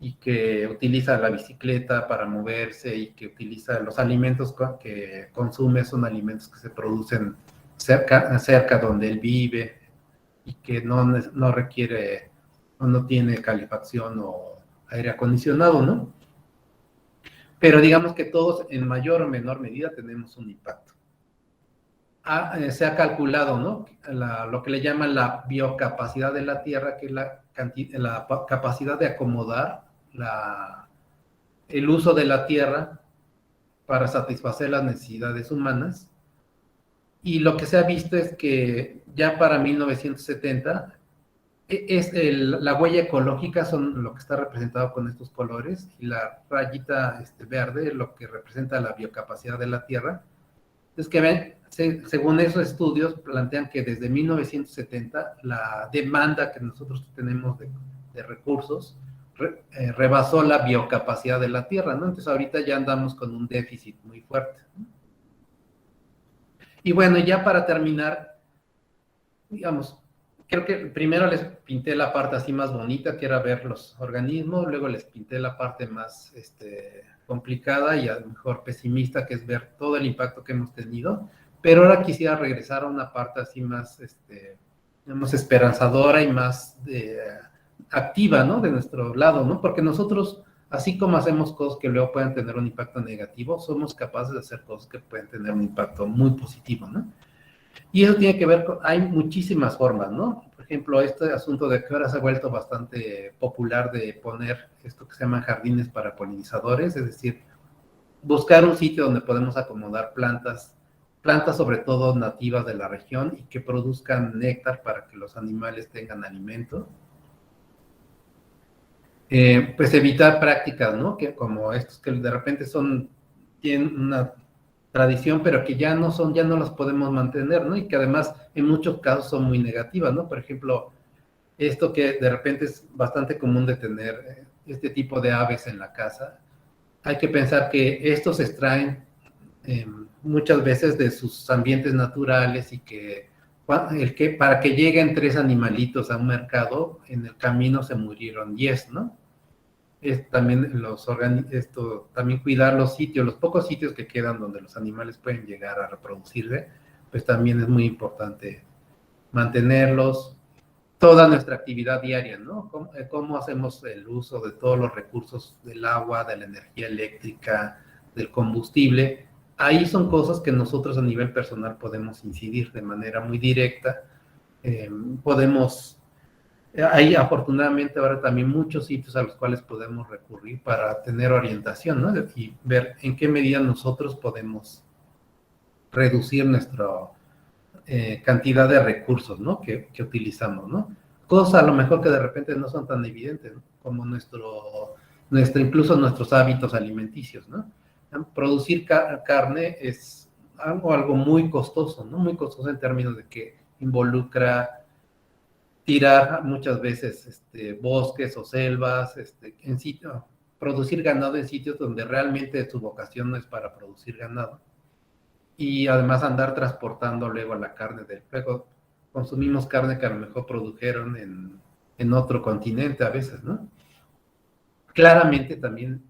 y que utiliza la bicicleta para moverse y que utiliza los alimentos que consume, son alimentos que se producen cerca donde él vive y que no requiere o no tiene calefacción o aire acondicionado, ¿no? Pero digamos que todos en mayor o menor medida tenemos un impacto. Se ha calculado, ¿no? Lo que le llaman la biocapacidad de la Tierra, que es la capacidad de acomodar el uso de la Tierra para satisfacer las necesidades humanas. Y lo que se ha visto es que ya para 1970 la huella ecológica son lo que está representado con estos colores y la rayita verde lo que representa la biocapacidad de la Tierra. Es que ven, según esos estudios plantean que desde 1970 la demanda que nosotros tenemos de recursos rebasó la biocapacidad de la Tierra, ¿no? Entonces ahorita ya andamos con un déficit muy fuerte, ¿no? Y bueno, ya para terminar, digamos, creo que primero les pinté la parte así más bonita, que era ver los organismos, luego les pinté la parte más complicada y a lo mejor pesimista, que es ver todo el impacto que hemos tenido, pero ahora quisiera regresar a una parte así más, digamos, esperanzadora y más activa, ¿no? De nuestro lado, ¿no? Porque nosotros, así como hacemos cosas que luego pueden tener un impacto negativo, somos capaces de hacer cosas que pueden tener un impacto muy positivo, ¿no? Y eso tiene que ver con, hay muchísimas formas, ¿no? Por ejemplo, este asunto de que ahora se ha vuelto bastante popular de poner esto que se llaman jardines para polinizadores, es decir, buscar un sitio donde podemos acomodar plantas sobre todo nativas de la región y que produzcan néctar para que los animales tengan alimento. Pues evitar prácticas, ¿no? Que como estos que de repente tienen una tradición, pero que ya no las podemos mantener, ¿no? Y que además en muchos casos son muy negativas, ¿no? Por ejemplo, esto que de repente es bastante común de tener este tipo de aves en la casa, hay que pensar que estos se extraen muchas veces de sus ambientes naturales y que para que lleguen 3 animalitos a un mercado, en el camino se murieron 10, ¿no? También también cuidar los sitios, los pocos sitios que quedan donde los animales pueden llegar a reproducirse, pues también es muy importante mantenerlos. Toda nuestra actividad diaria, ¿no? ¿Cómo hacemos el uso de todos los recursos del agua, de la energía eléctrica, del combustible? Ahí son cosas que nosotros a nivel personal podemos incidir de manera muy directa. Hay afortunadamente ahora también muchos sitios a los cuales podemos recurrir para tener orientación, ¿no? Y ver en qué medida nosotros podemos reducir nuestra cantidad de recursos, ¿no? que utilizamos, ¿no? Cosas a lo mejor que de repente no son tan evidentes, ¿no? Como incluso nuestros hábitos alimenticios, ¿no? Producir carne es algo muy costoso, ¿no? Muy costoso en términos de que involucra tirar muchas veces bosques o selvas, producir ganado en sitios donde realmente su vocación no es para producir ganado. Y además andar transportando luego la carne del fuego. Consumimos carne que a lo mejor produjeron en otro continente a veces, ¿no? Claramente también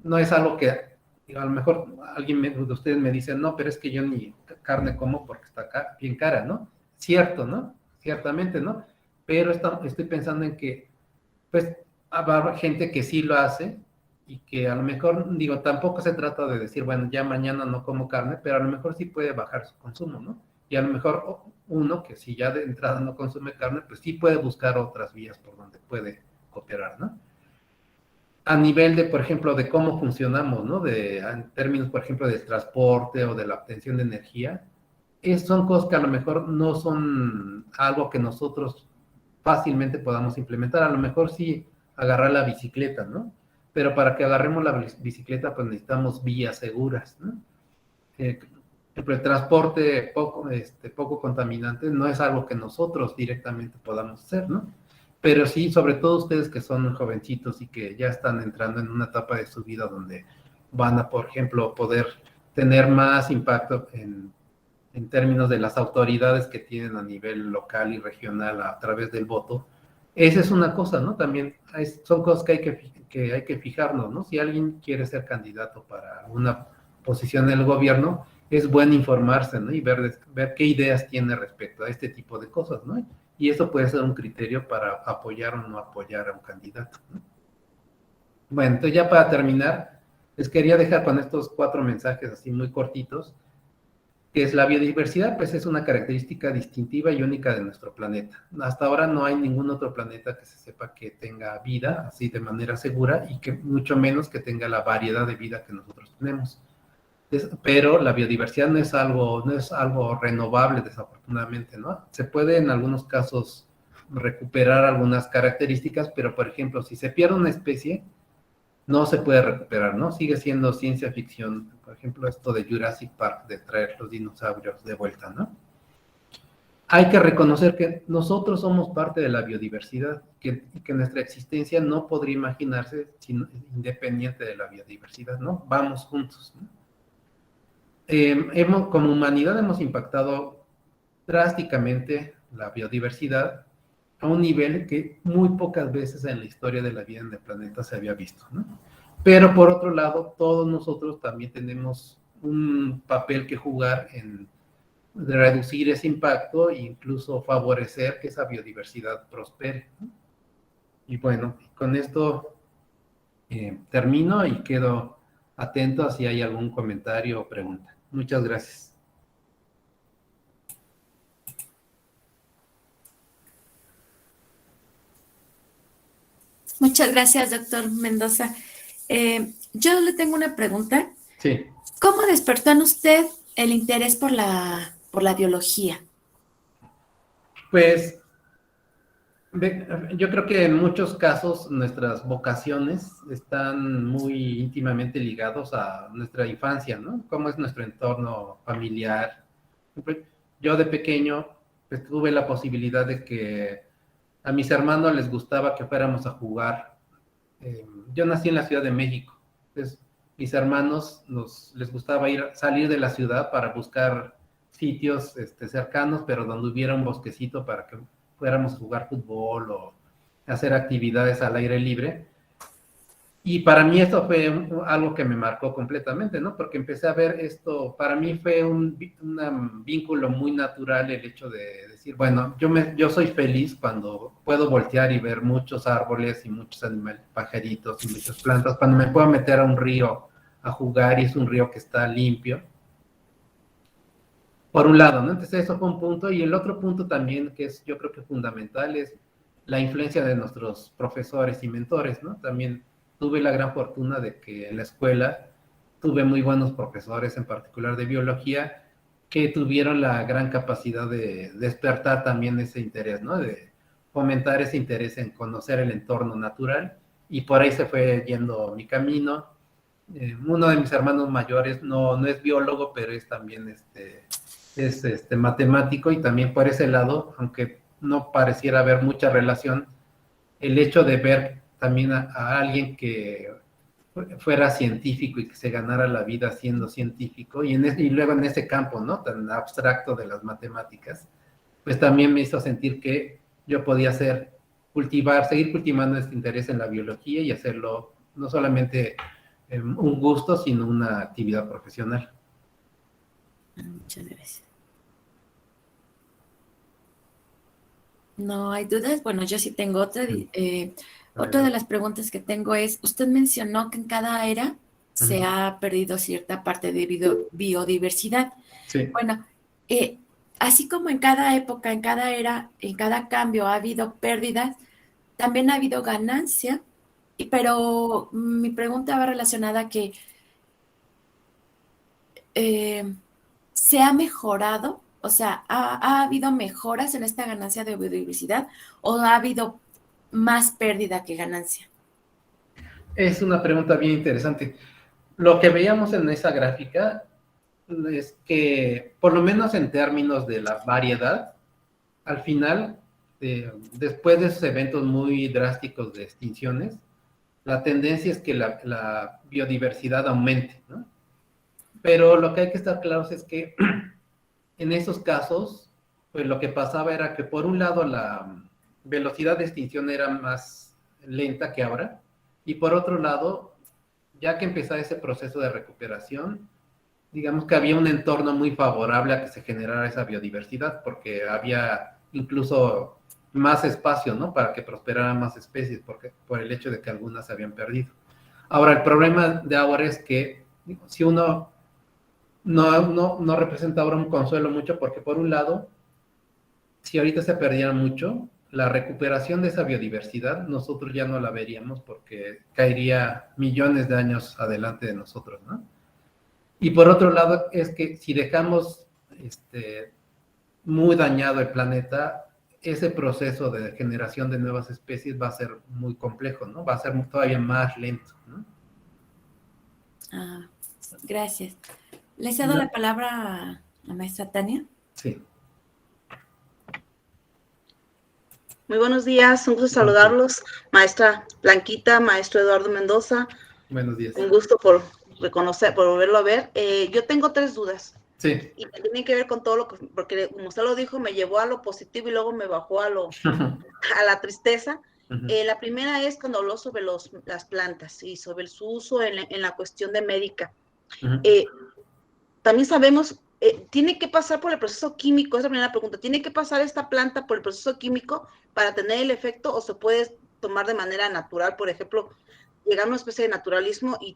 no es algo que a lo mejor alguien de ustedes me dice, no, pero es que yo ni carne como porque está bien cara, ¿no? Cierto, ¿no? Ciertamente, ¿no? Pero estoy pensando en que, pues, habrá gente que sí lo hace y que a lo mejor, digo, tampoco se trata de decir, bueno, ya mañana no como carne, pero a lo mejor sí puede bajar su consumo, ¿no? Y a lo mejor uno que si ya de entrada no consume carne, pues sí puede buscar otras vías por donde puede cooperar, ¿no? A nivel de, por ejemplo, de cómo funcionamos, ¿no? En términos, por ejemplo, del transporte o de la obtención de energía, son cosas que a lo mejor no son algo que nosotros fácilmente podamos implementar. A lo mejor sí agarrar la bicicleta, ¿no? Pero para que agarremos la bicicleta, pues necesitamos vías seguras, ¿no? El transporte poco contaminante no es algo que nosotros directamente podamos hacer, ¿no? Pero sí, sobre todo ustedes que son jovencitos y que ya están entrando en una etapa de su vida donde van a, por ejemplo, poder tener más impacto en términos de las autoridades que tienen a nivel local y regional a través del voto. Esa es una cosa, ¿no? También son cosas que hay que fijarnos, ¿no? Si alguien quiere ser candidato para una posición en el gobierno, es bueno informarse, ¿no? Y ver qué ideas tiene respecto a este tipo de cosas, ¿no? Y eso puede ser un criterio para apoyar o no apoyar a un candidato, ¿no? Bueno, entonces ya para terminar, les quería dejar con estos 4 mensajes así muy cortitos, que es la biodiversidad, pues es una característica distintiva y única de nuestro planeta. Hasta ahora no hay ningún otro planeta que se sepa que tenga vida así de manera segura y que mucho menos que tenga la variedad de vida que nosotros tenemos. Pero la biodiversidad no es algo renovable, desafortunadamente, ¿no? Se puede en algunos casos recuperar algunas características, pero por ejemplo, si se pierde una especie, no se puede recuperar, ¿no? Sigue siendo ciencia ficción. Por ejemplo, esto de Jurassic Park, de traer los dinosaurios de vuelta, ¿no? Hay que reconocer que nosotros somos parte de la biodiversidad y que nuestra existencia no podría imaginarse independiente de la biodiversidad, ¿no? Vamos juntos, ¿no? Como humanidad hemos impactado drásticamente la biodiversidad a un nivel que muy pocas veces en la historia de la vida en el planeta se había visto, ¿no? Pero por otro lado, todos nosotros también tenemos un papel que jugar en reducir ese impacto e incluso favorecer que esa biodiversidad prospere, ¿no? Y bueno, con esto termino y quedo atento a si hay algún comentario o pregunta. Muchas gracias. Muchas gracias, doctor Mendoza. Yo le tengo una pregunta. Sí. ¿Cómo despertó en usted el interés por la biología? Pues yo creo que en muchos casos nuestras vocaciones están muy íntimamente ligados a nuestra infancia, ¿no? Cómo es nuestro entorno familiar. Yo de pequeño pues, tuve la posibilidad de que a mis hermanos les gustaba que fuéramos a jugar. Yo nací en la Ciudad de México, entonces mis hermanos les gustaba salir de la ciudad para buscar sitios cercanos, pero donde hubiera un bosquecito para que fuéramos a jugar fútbol o hacer actividades al aire libre. Y para mí esto fue algo que me marcó completamente, ¿no? Porque empecé a ver esto, para mí fue un vínculo muy natural el hecho de decir, bueno, yo soy feliz cuando puedo voltear y ver muchos árboles y muchos animales, pajaritos y muchas plantas, cuando me puedo meter a un río a jugar y es un río que está limpio. Por un lado, ¿no? Entonces eso fue un punto. Y el otro punto también, que es yo creo que fundamental, es la influencia de nuestros profesores y mentores, ¿no? También tuve la gran fortuna de que en la escuela tuve muy buenos profesores, en particular de biología, que tuvieron la gran capacidad de despertar también ese interés, ¿no? De fomentar ese interés en conocer el entorno natural, y por ahí se fue yendo mi camino. Uno de mis hermanos mayores no es biólogo, pero es también matemático, y también por ese lado, aunque no pareciera haber mucha relación, el hecho de ver también a alguien que fuera científico y que se ganara la vida siendo científico, y luego en ese campo, ¿no?, tan abstracto de las matemáticas, pues también me hizo sentir que yo podía seguir cultivando este interés en la biología y hacerlo no solamente un gusto, sino una actividad profesional. Muchas gracias. No hay dudas. Bueno, yo sí tengo otra. Otra de las preguntas que tengo es, usted mencionó que en cada era se ha perdido cierta parte de biodiversidad. Sí. Bueno, así como en cada época, en cada era, en cada cambio ha habido pérdidas, también ha habido ganancia, pero mi pregunta va relacionada a que ¿se ha mejorado? O sea, ¿ha habido mejoras en esta ganancia de biodiversidad o ha habido más pérdida que ganancia? Es una pregunta bien interesante. Lo que veíamos en esa gráfica es que, por lo menos en términos de la variedad, al final, después de esos eventos muy drásticos de extinciones, la tendencia es que la biodiversidad aumente, ¿no? Pero lo que hay que estar claros es que en esos casos, pues lo que pasaba era que por un lado la velocidad de extinción era más lenta que ahora, y por otro lado, ya que empezaba ese proceso de recuperación, digamos que había un entorno muy favorable a que se generara esa biodiversidad, porque había incluso más espacio, ¿no?, para que prosperaran más especies, por el hecho de que algunas se habían perdido. Ahora, el problema de ahora es que si uno no representa ahora un consuelo mucho, porque por un lado, si ahorita se perdiera mucho, la recuperación de esa biodiversidad nosotros ya no la veríamos, porque caería millones de años adelante de nosotros, ¿no? Y por otro lado, es que si dejamos muy dañado el planeta, ese proceso de generación de nuevas especies va a ser muy complejo, ¿no? Va a ser todavía más lento, ¿no? Gracias. ¿Le cedo la palabra a la maestra Tania? Sí. Muy buenos días, un gusto saludarlos, maestra Blanquita, maestro Eduardo Mendoza. Buenos días. Un gusto por volverlo a ver. Yo tengo 3 dudas. Sí. Y tienen que ver con todo lo que, porque como usted lo dijo, me llevó a lo positivo y luego me bajó a la tristeza. La primera es cuando habló sobre las plantas y sobre su uso en la cuestión de médica. También sabemos, tiene que pasar por el proceso químico, esa es la primera pregunta, ¿tiene que pasar esta planta por el proceso químico para tener el efecto o se puede tomar de manera natural? Por ejemplo, llegar a una especie de naturalismo y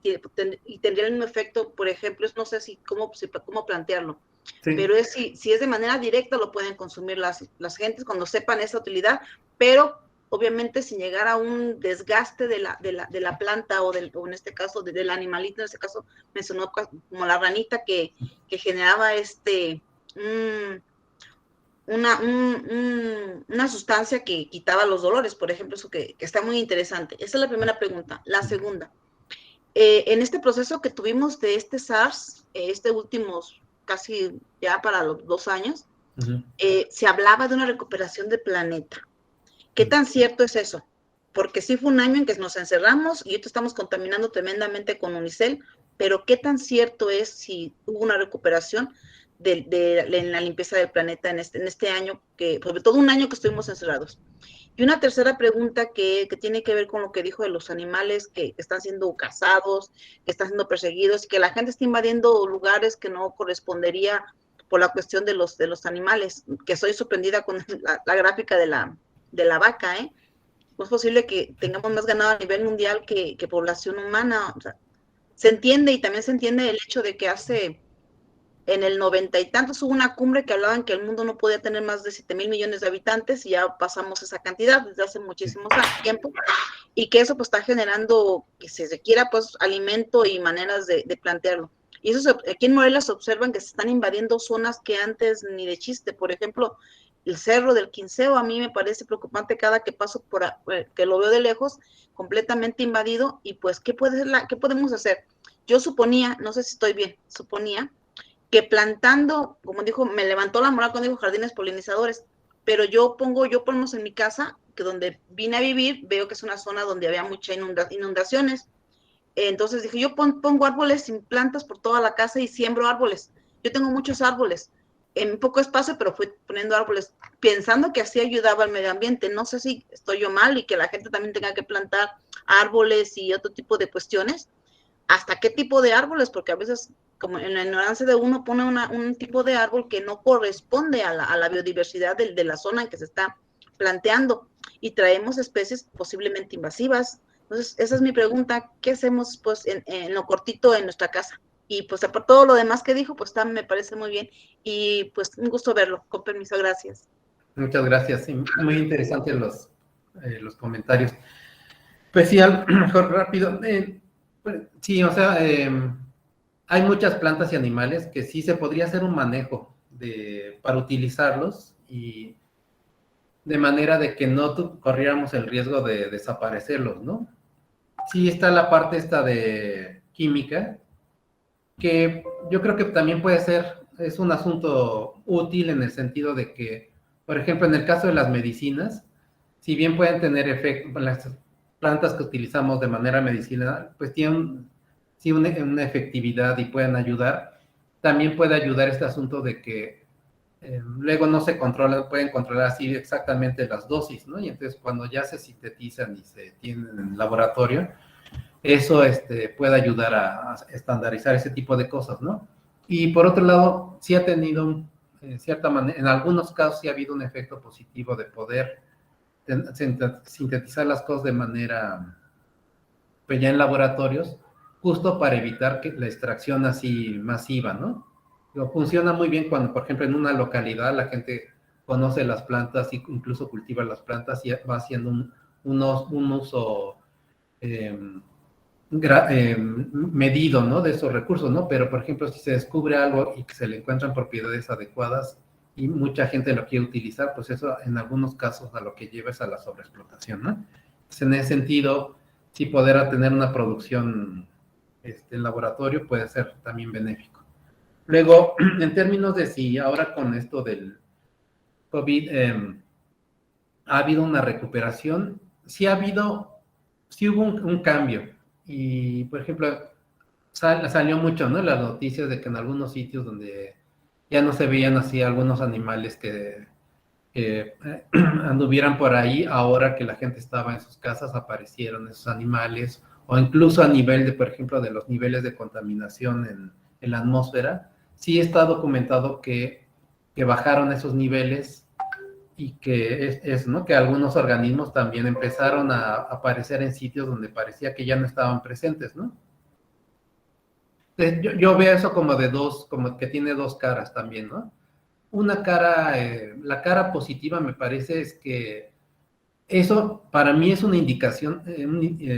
tendría el mismo efecto, por ejemplo, no sé cómo plantearlo, sí, pero si es de manera directa lo pueden consumir las gentes cuando sepan esa utilidad, pero obviamente sin llegar a un desgaste de la planta o en este caso del animalito, en este caso mencionó como la ranita que generaba una sustancia que quitaba los dolores, por ejemplo, eso que está muy interesante. Esa es la primera pregunta. La segunda, en este proceso que tuvimos de SARS, últimos casi ya para los 2 años, se hablaba de una recuperación del planeta. ¿Qué tan cierto es eso? Porque sí fue un año en que nos encerramos y ahorita estamos contaminando tremendamente con unicel, pero ¿qué tan cierto es si hubo una recuperación en la limpieza del planeta en este año, sobre todo un año que estuvimos encerrados? Y una tercera pregunta que tiene que ver con lo que dijo de los animales que están siendo cazados, que están siendo perseguidos, y que la gente está invadiendo lugares que no correspondería por la cuestión de los animales, que estoy sorprendida con la gráfica de la vaca, ¿eh? No es posible que tengamos más ganado a nivel mundial que población humana. O sea, se entiende, y también se entiende el hecho de que hace En el 90 y tantos hubo una cumbre que hablaban que el mundo no podía tener más de 7,000 millones de habitantes y ya pasamos esa cantidad desde hace muchísimos tiempo, y que eso pues está generando que se requiera pues alimento y maneras de plantearlo. Y eso aquí en Morelia se observan que se están invadiendo zonas que antes ni de chiste. Por ejemplo, el Cerro del Quinceo a mí me parece preocupante cada que paso que lo veo de lejos, completamente invadido. Y pues, ¿qué podemos hacer? Yo suponía, no sé si estoy bien, suponía que plantando, como dijo, me levantó la moral cuando dijo jardines polinizadores, pero yo por lo menos en mi casa, que donde vine a vivir, veo que es una zona donde había muchas inundaciones. Entonces dije, yo pongo árboles sin plantas por toda la casa y siembro árboles. Yo tengo muchos árboles en poco espacio, pero fui poniendo árboles pensando que así ayudaba al medio ambiente. No sé si estoy yo mal y que la gente también tenga que plantar árboles y otro tipo de cuestiones. ¿Hasta qué tipo de árboles? Porque a veces, como en la ignorancia de uno, pone un tipo de árbol que no corresponde a la biodiversidad de la zona en que se está planteando, y traemos especies posiblemente invasivas. Entonces, esa es mi pregunta: ¿qué hacemos pues en lo cortito en nuestra casa? Y pues por todo lo demás que dijo, pues también me parece muy bien, y pues un gusto verlo. Con permiso, gracias. Muchas gracias, sí, muy interesantes los comentarios. Pues sí, a lo mejor rápido. Pues, sí, o sea, hay muchas plantas y animales que sí se podría hacer un manejo para utilizarlos y de manera de que no corriéramos el riesgo de desaparecerlos, ¿no? Sí está la parte esta de química, que yo creo que también es un asunto útil en el sentido de que, por ejemplo, en el caso de las medicinas, si bien pueden tener efecto, las plantas que utilizamos de manera medicinal, pues tienen sí una efectividad y pueden ayudar. También puede ayudar este asunto de que luego no se pueden controlar así exactamente las dosis, ¿no? Y entonces cuando ya se sintetizan y se tienen en el laboratorio, eso puede ayudar a estandarizar ese tipo de cosas, ¿no? Y por otro lado, sí ha tenido, en cierta manera, en algunos casos sí ha habido un efecto positivo de poder sintetizar las cosas de manera, pues ya en laboratorios, justo para evitar que la extracción así masiva, ¿no? Funciona muy bien cuando, por ejemplo, en una localidad la gente conoce las plantas y incluso cultiva las plantas y va haciendo un uso medido, ¿no? De esos recursos, ¿no? Pero, por ejemplo, si se descubre algo y que se le encuentran propiedades adecuadas y mucha gente lo quiere utilizar, pues eso en algunos casos a lo que lleva es a la sobreexplotación, ¿no? Entonces, en ese sentido, sí poder tener una producción en laboratorio puede ser también benéfico. Luego, en términos de si ahora con esto del COVID ha habido una recuperación, sí hubo un cambio. Y, por ejemplo, salió mucho, ¿no? Las noticias de que en algunos sitios donde ya no se veían así algunos animales que anduvieran por ahí, ahora que la gente estaba en sus casas, aparecieron esos animales, o incluso a nivel de, por ejemplo, de los niveles de contaminación en la atmósfera, sí está documentado que bajaron esos niveles y que ¿no? Que algunos organismos también empezaron a aparecer en sitios donde parecía que ya no estaban presentes, ¿no? Entonces, yo veo eso como que tiene dos caras también, ¿no? Una cara, la cara positiva me parece es que eso para mí es una indicación,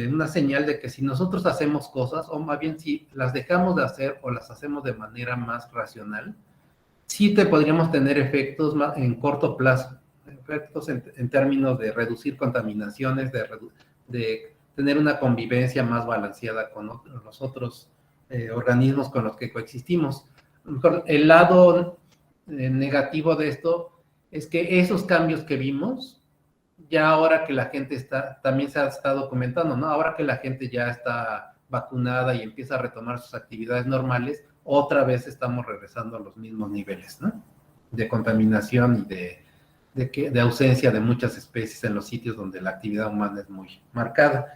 una señal de que si nosotros hacemos cosas, o más bien si las dejamos de hacer o las hacemos de manera más racional, sí podríamos tener efectos en corto plazo, efectos en términos de reducir contaminaciones, de tener una convivencia más balanceada con los otros organismos con los que coexistimos. A lo mejor el lado negativo de esto es que esos cambios que vimos, ya ahora que la gente también se está documentando, ¿no? Ahora que la gente ya está vacunada y empieza a retomar sus actividades normales, otra vez estamos regresando a los mismos niveles, ¿no? De contaminación y de ausencia de muchas especies en los sitios donde la actividad humana es muy marcada.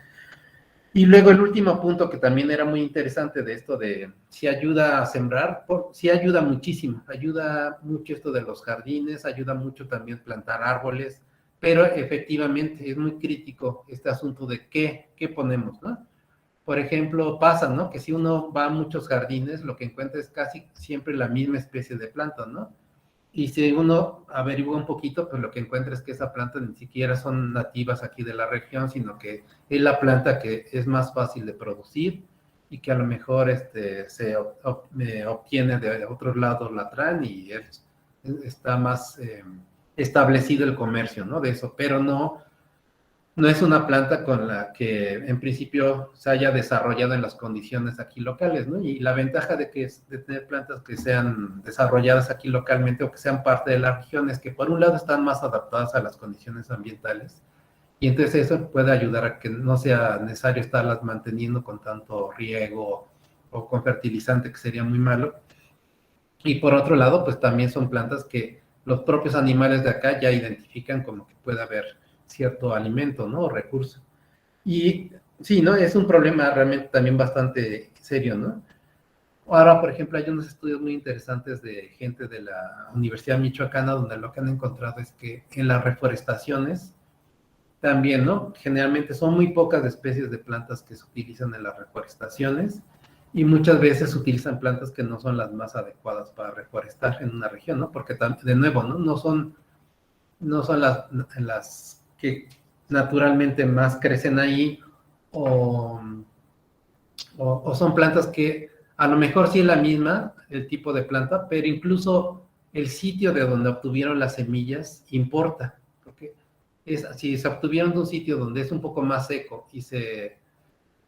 Y luego el último punto que también era muy interesante de esto de si ayuda a sembrar, sí ayuda muchísimo, ayuda mucho esto de los jardines, ayuda mucho también plantar árboles, pero efectivamente es muy crítico este asunto de qué ponemos, ¿no? por ejemplo, pasa, ¿no? Que si uno va a muchos jardines, lo que encuentra es casi siempre la misma especie de planta, ¿no? Y si uno averigua un poquito, pues lo que encuentra es que esa planta ni siquiera son nativas aquí de la región, sino que es la planta que es más fácil de producir y que a lo mejor se obtiene de otros lados, la traen y está más establecido el comercio, ¿no? De eso, pero no es una planta con la que en principio se haya desarrollado en las condiciones aquí locales, ¿no? Y la ventaja de tener plantas que sean desarrolladas aquí localmente o que sean parte de la región es que por un lado están más adaptadas a las condiciones ambientales y entonces eso puede ayudar a que no sea necesario estarlas manteniendo con tanto riego o con fertilizante, que sería muy malo. Y por otro lado, pues también son plantas que los propios animales de acá ya identifican como que puede haber cierto alimento, ¿no? O recurso. Y sí, ¿no? Es un problema realmente también bastante serio, ¿no? Ahora, por ejemplo, hay unos estudios muy interesantes de gente de la Universidad Michoacana donde lo que han encontrado es que en las reforestaciones también, ¿no? Generalmente son muy pocas especies de plantas que se utilizan en las reforestaciones y muchas veces se utilizan plantas que no son las más adecuadas para reforestar en una región, ¿no? Porque de nuevo, ¿no? No son las que naturalmente más crecen ahí o son plantas que a lo mejor sí es la misma, el tipo de planta, pero incluso el sitio de donde obtuvieron las semillas importa, porque si se obtuvieron de un sitio donde es un poco más seco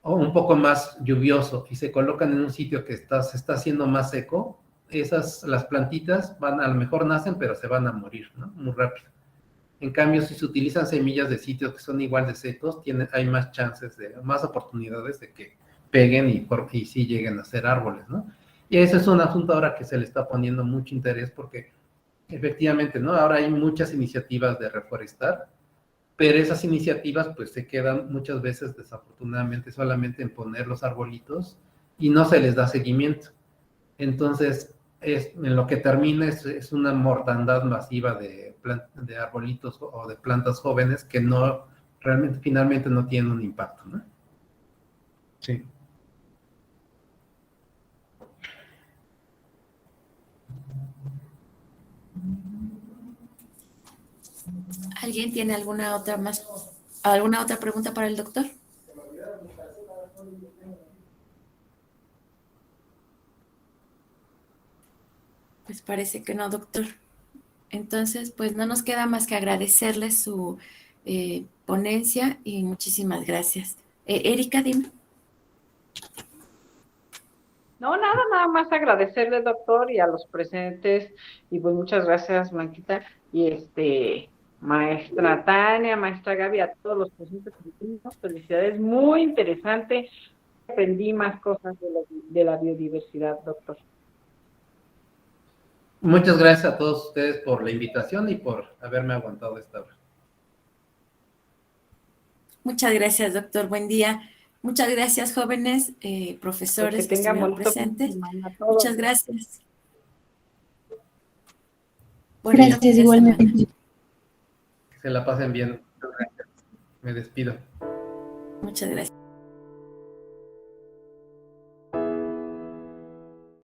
o un poco más lluvioso y se colocan en un sitio que se está haciendo más seco, las plantitas a lo mejor nacen, pero se van a morir, ¿no? Muy rápido. En cambio, si se utilizan semillas de sitios que son igual de secos, hay más chances, más oportunidades de que peguen y sí lleguen a ser árboles, ¿no? Y ese es un asunto ahora que se le está poniendo mucho interés porque efectivamente, ¿no? Ahora hay muchas iniciativas de reforestar, pero esas iniciativas pues se quedan muchas veces desafortunadamente solamente en poner los arbolitos y no se les da seguimiento. Entonces, en lo que termina es una mortandad masiva de arbolitos o de plantas jóvenes que finalmente no tienen un impacto, ¿no? Sí. ¿Alguien tiene alguna otra pregunta para el doctor? Pues parece que no, doctor. Entonces, pues no nos queda más que agradecerle su ponencia y muchísimas gracias. Erika, dime. No, nada más agradecerle, doctor, y a los presentes, y pues muchas gracias, Blanquita, y maestra Tania, maestra Gaby, a todos los presentes, felicidades, muy interesante, aprendí más cosas de la biodiversidad, doctor. Muchas gracias a todos ustedes por la invitación y por haberme aguantado esta hora. Muchas gracias, doctor. Buen día. Muchas gracias, jóvenes, profesores que estuvieron presentes. Muchas gracias. Gracias, igualmente. Que se la pasen bien. Me despido. Muchas gracias.